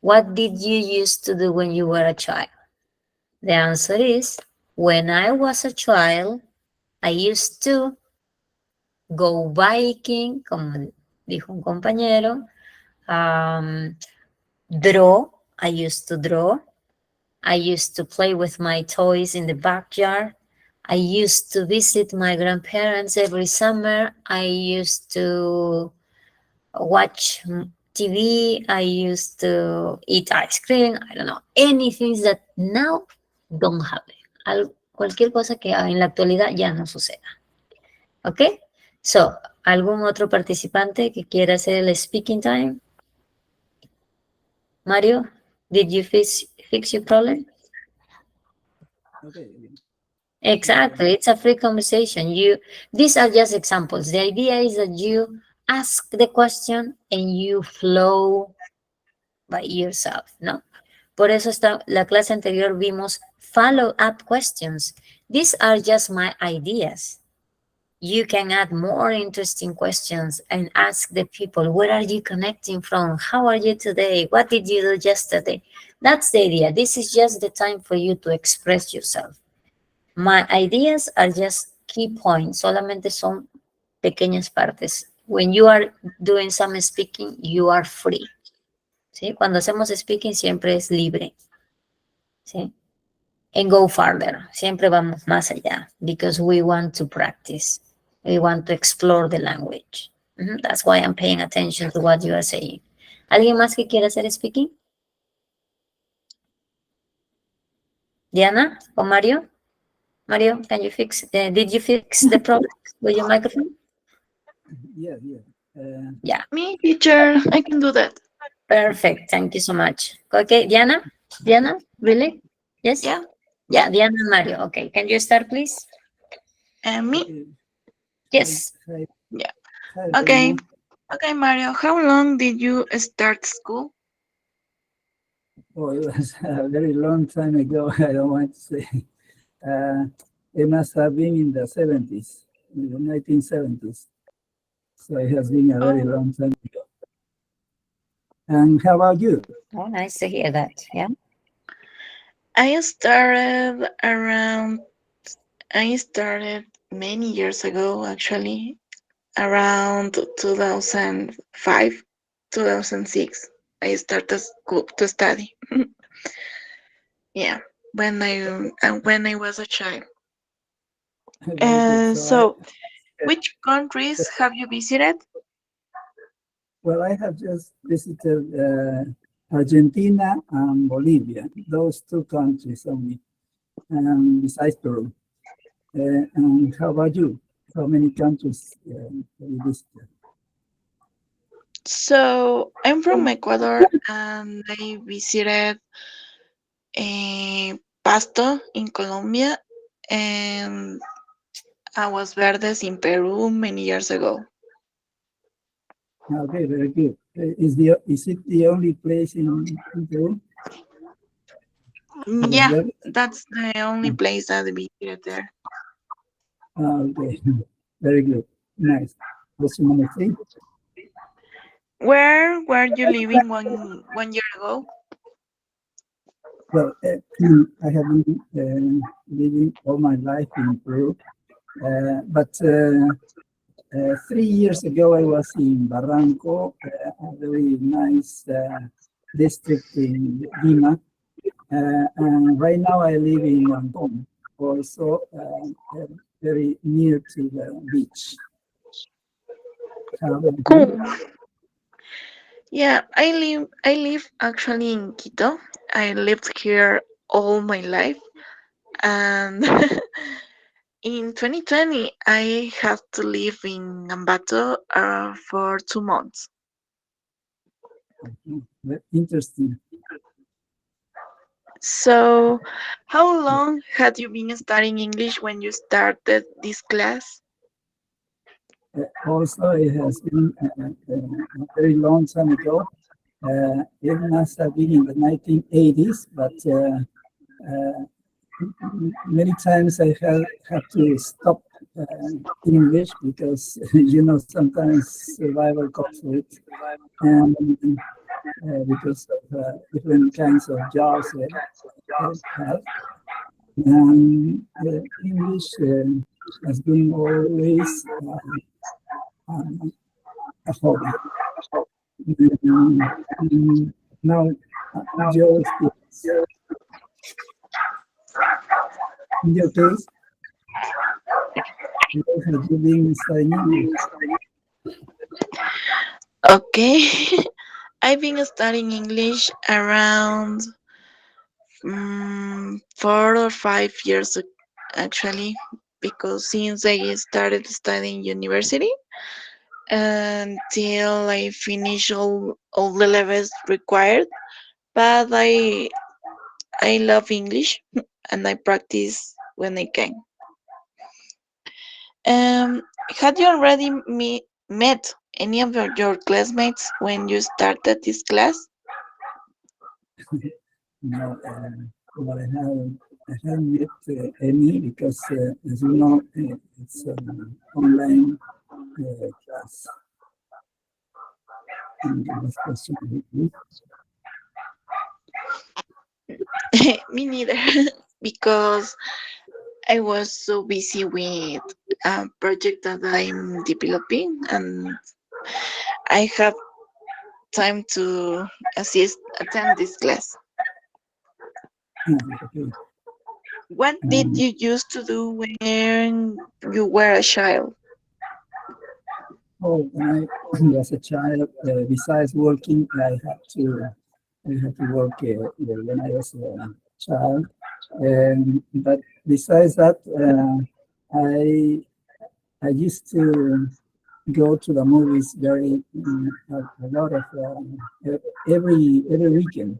What did you used to do when you were a child? The answer is, when I was a child, I used to go biking, como dijo un compañero, draw, I used to draw. I used to play with my toys in the backyard. I used to visit my grandparents every summer. I used to watch TV. I used to eat ice cream. I don't know. Anything that now don't happen. Cualquier cosa que en la actualidad ya no suceda. ¿Ok? So, ¿algún otro participante que quiera hacer el speaking time? Mario, did you fix your problem? Okay. Exactly, it's a free conversation. These are just examples. The idea is that you ask the question and you flow by yourself, ¿no? Por eso la clase anterior vimos follow-up questions. These are just my ideas. You can add more interesting questions and ask the people, where are you connecting from? How are you today? What did you do yesterday? That's the idea. This is just the time for you to express yourself. My ideas are just key points. Solamente son pequeñas partes. When you are doing some speaking, you are free. ¿Sí? Cuando hacemos speaking siempre es libre. ¿Sí? And go further. Siempre vamos más allá. Because we want to practice. We want to explore the language. That's why I'm paying attention to what you are saying. ¿Alguien más que quiera hacer speaking? Diana o Mario? Mario, can you fix, did you fix the problem with your microphone? Yeah. Yeah. Me, teacher, I can do that. Perfect. Thank you so much. Okay, Diana? Diana, really? Yes? Yeah. Yeah, Diana and Mario. Okay, can you start, please? And me? Yes. Yeah. Hi, Okay, Reina. okay, Mario. How long did you start school? Oh, it was a very long time ago. I don't want to say. It must have been in the 70s, in the 1970s. So it has been a very Oh, long time ago. And how about you? Oh, nice to hear that. Yeah. I started around. I started many years ago, actually, around 2005, 2006. I started school to study. Yeah, when I was a child. Very good. So So, which countries have you visited? well, I have just visited Argentina and Bolivia, those two countries only, besides Peru. And how about you? How many countries have you visited? So, I'm from Ecuador and I visited Pasto in Colombia and Aguas Verdes in Peru many years ago. Okay, very good. Is it the only place in Peru? Yeah, that's the only place that I visited there. Okay, very good. Nice. What's your number three? Where were you living one year ago? Well, I have been living all my life in Peru, but 3 years ago I was in Barranco, a very nice district in Lima, and right now I live in Ancon, also very near to the beach. How about you? Cool. Yeah, I live actually in Quito. I lived here all my life and in 2020 I had to live in Ambato for 2 months. Very interesting. So, how long had you been studying English when you started this class? Also, it has been a very long time ago. It must have been in the 1980s, but many times I have to stop English because, sometimes survival calls for it. And because of different kinds of jobs I have. English has been always a hobby. Now, your experience. In your case, where have you been studying English? Okay, I've been studying English around 4 or 5 years actually, because since I started studying university until I finish all the levels required, but I love English and I practice when I can. Had you already met any of your classmates when you started this class? No, but I haven't met any because, as you know, it's an online class. And the last question would be, Me neither, because I was so busy with a project that I'm developing, and I have time to attend this class. okay. What did you used to do when you were a child? Oh, when I was a child, besides working, I had to work when I was a child. But besides that, I used to go to the movies a lot of every weekend,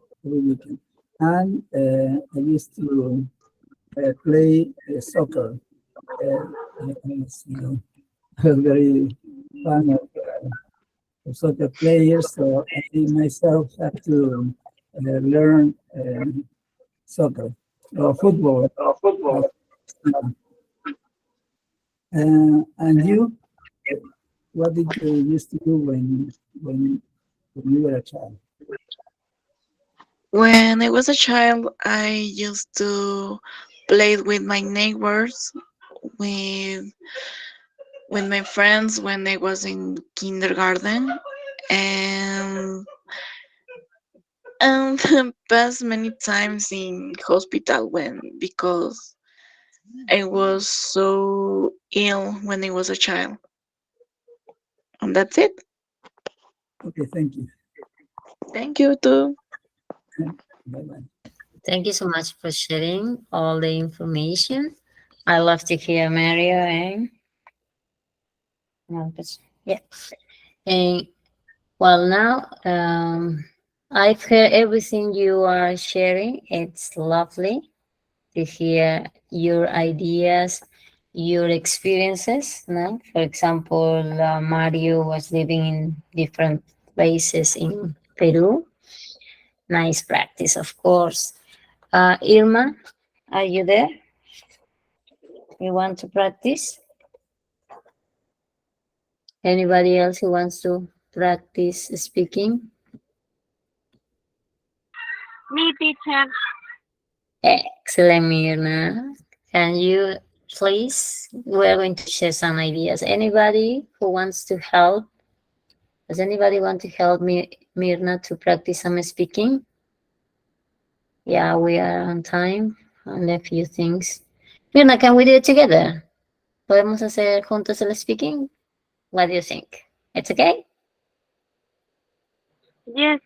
and I used to play soccer. I was very fan of soccer players, so I myself have to learn soccer or football. And you, what did you used to do when you were a child? When I was a child, I used to play with my neighbors, with with my friends when I was in kindergarten, and and passed many times in hospital when because I was so ill when I was a child. And that's it. Okay, thank you. Thank you too. Bye-bye. Thank you so much for sharing all the information. I love to hear Mario and Marcus. Yeah. And well, now I've heard everything you are sharing. It's lovely to hear your ideas, your experiences. No? For example, Mario was living in different places in Peru. Nice practice, of course. Irma, are you there? You want to practice? Anybody else who wants to practice speaking? Me, teacher. Excellent, Mirna. Can you please? We're going to share some ideas. Anybody who wants to help? Does anybody want to help me, Mirna, to practice some speaking? Yeah, we are on time. Only a few things. Mirna, can we do it together? ¿Podemos hacer juntos el speaking? What do you think? It's okay? Yes.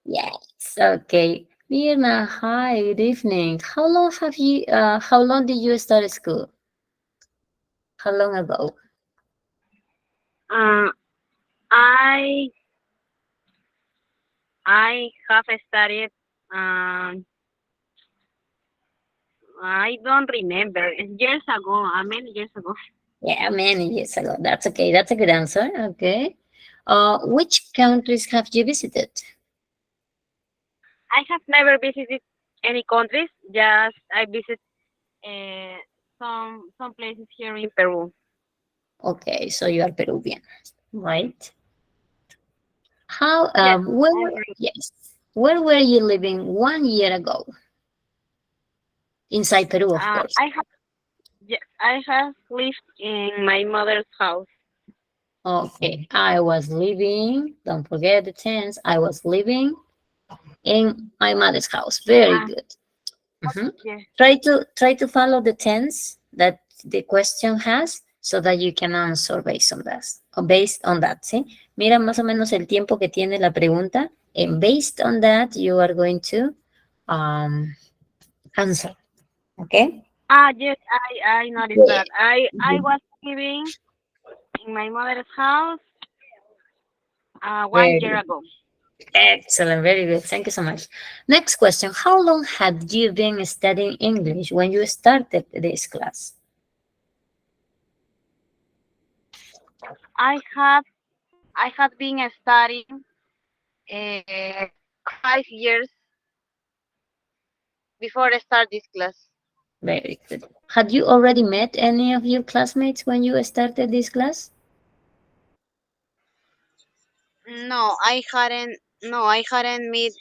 Yes. Okay. Mirna, hi, good evening. How long did you start school? How long ago? Uh, I I have studied. I don't remember. It's years ago. Many years ago. Yeah, many years ago. That's okay. That's a good answer. Okay. Which countries have you visited? I have never visited any countries. Just I visit uh, some places here in Peru. Okay, so you are Peruvian, right? How Yes. yes. Where were you living 1 year ago? Inside Peru, of course. I have lived in my mother's house. Okay, I was living, don't forget the tense, I was living in my mother's house. Very good. Yes. Try to follow the tense that the question has so that you can answer based on that. Or based on that, ¿sí? Mira más o menos el tiempo que tiene la pregunta and based on that you are going to answer. Okay? Yes, I noticed that. I was living in my mother's house 1 year ago. Excellent, very good. Thank you so much. Next question. How long had you been studying English when you started this class? I have been studying 5 years before I start this class. Very good. Had you already met any of your classmates when you started this class? No, I hadn't. No, I hadn't met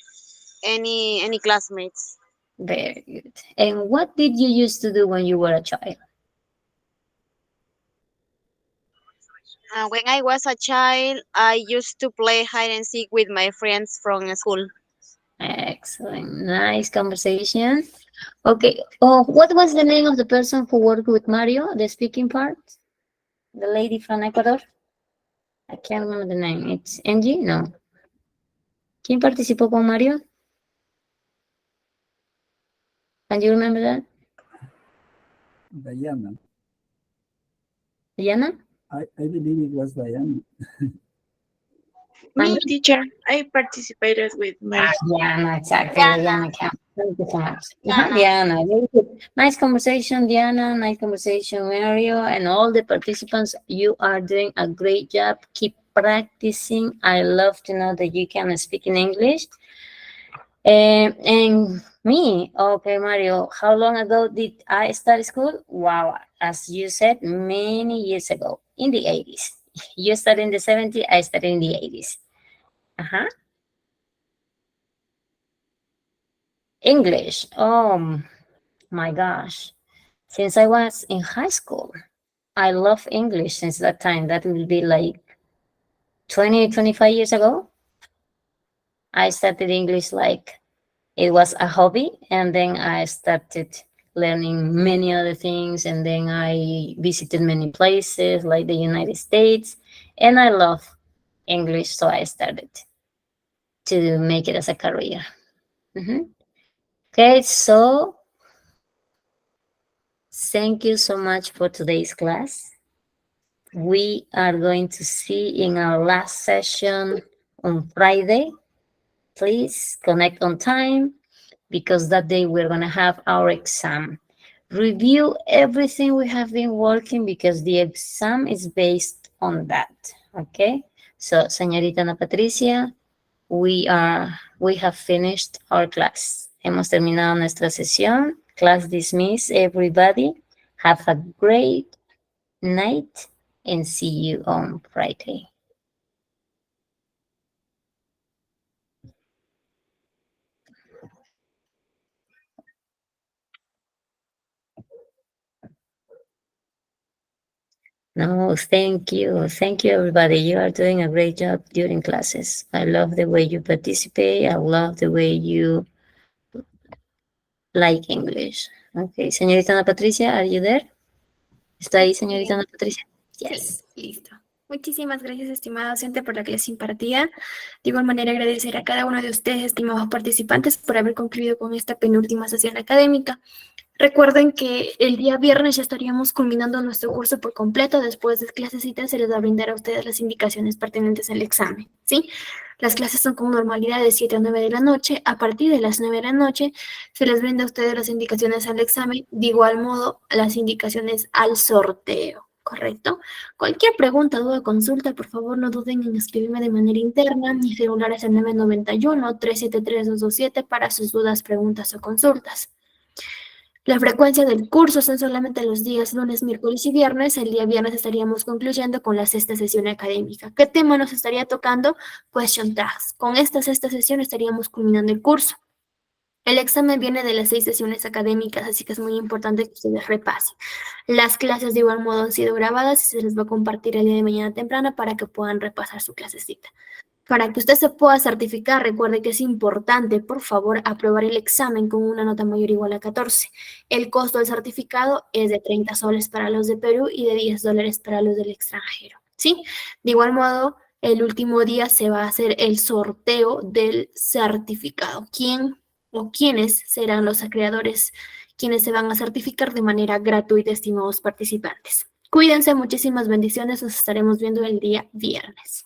any classmates. Very good. And what did you used to do when you were a child? When I was a child, I used to play hide and seek with my friends from school. Excellent. Nice conversation. Okay. Oh, what was the name of the person who worked with Mario, the speaking part? The lady from Ecuador? I can't remember the name. It's Angie? No. ¿Quién participó con Mario? Can you remember that? Diana. Diana? I believe it was Diana. Me, teacher. I participated with my. Diana, exactly. Diana. Thank you so much. Diana, very good. Nice conversation, Diana. Nice conversation, Mario, and all the participants. You are doing a great job. Keep practicing. I love to know that you can speak in English. And me, okay, Mario, how long ago did I start school? Wow, as you said, many years ago, in the 80s. You started in the 70s, I started in the 80s. Uh-huh. English, oh my gosh. Since I was in high school, I love English since that time. That will be like 20, 25 years ago. I started English like it was a hobby, and then I started learning many other things, and then I visited many places like the United States, and I love English, so I started to make it as a career. Okay, so thank you so much for today's class. We are going to see in our last session on Friday. Please connect on time, because that day we're going to have our exam. Review everything we have been working, because the exam is based on that. Okay, so señorita Ana Patricia, we have finished our class. Hemos terminado nuestra sesión. Class dismissed, everybody. Have a great night and see you on Friday. No, thank you. Thank you, everybody. You are doing a great job during classes. I love the way you participate. I love the way you like English. Okay, señorita Ana Patricia, are you there? ¿Está ahí, señorita Ana Patricia? Yes. Sí, listo. Muchísimas gracias, estimada docente, por la clase impartida. De igual manera, agradecer a cada uno de ustedes, estimados participantes, por haber concluido con esta penúltima sesión académica. Recuerden que el día viernes ya estaríamos culminando nuestro curso por completo. Después de clasecitas se les va a brindar a ustedes las indicaciones pertinentes al examen, ¿sí? Las clases son con normalidad de 7 a 9 de la noche. A partir de las 9 de la noche se les brinda a ustedes las indicaciones al examen. De igual modo, las indicaciones al sorteo, ¿correcto? Cualquier pregunta, duda, consulta, por favor no duden en escribirme de manera interna. Mi celular es el 991-373-227 para sus dudas, preguntas o consultas. La frecuencia del curso son solamente los días lunes, miércoles y viernes. El día viernes estaríamos concluyendo con la sexta sesión académica. ¿Qué tema nos estaría tocando? Question tags. Con esta sexta sesión estaríamos culminando el curso. El examen viene de las 6 sesiones académicas, así que es muy importante que ustedes repasen. Las clases de igual modo han sido grabadas y se les va a compartir el día de mañana temprano para que puedan repasar su clasecita. Para que usted se pueda certificar, recuerde que es importante, por favor, aprobar el examen con una nota mayor o igual a 14. El costo del certificado es de 30 soles para los de Perú y de 10 dólares para los del extranjero, ¿sí? De igual modo, el último día se va a hacer el sorteo del certificado. ¿Quién o quiénes serán los acreedores quienes se van a certificar de manera gratuita, estimados participantes? Cuídense, muchísimas bendiciones, nos estaremos viendo el día viernes.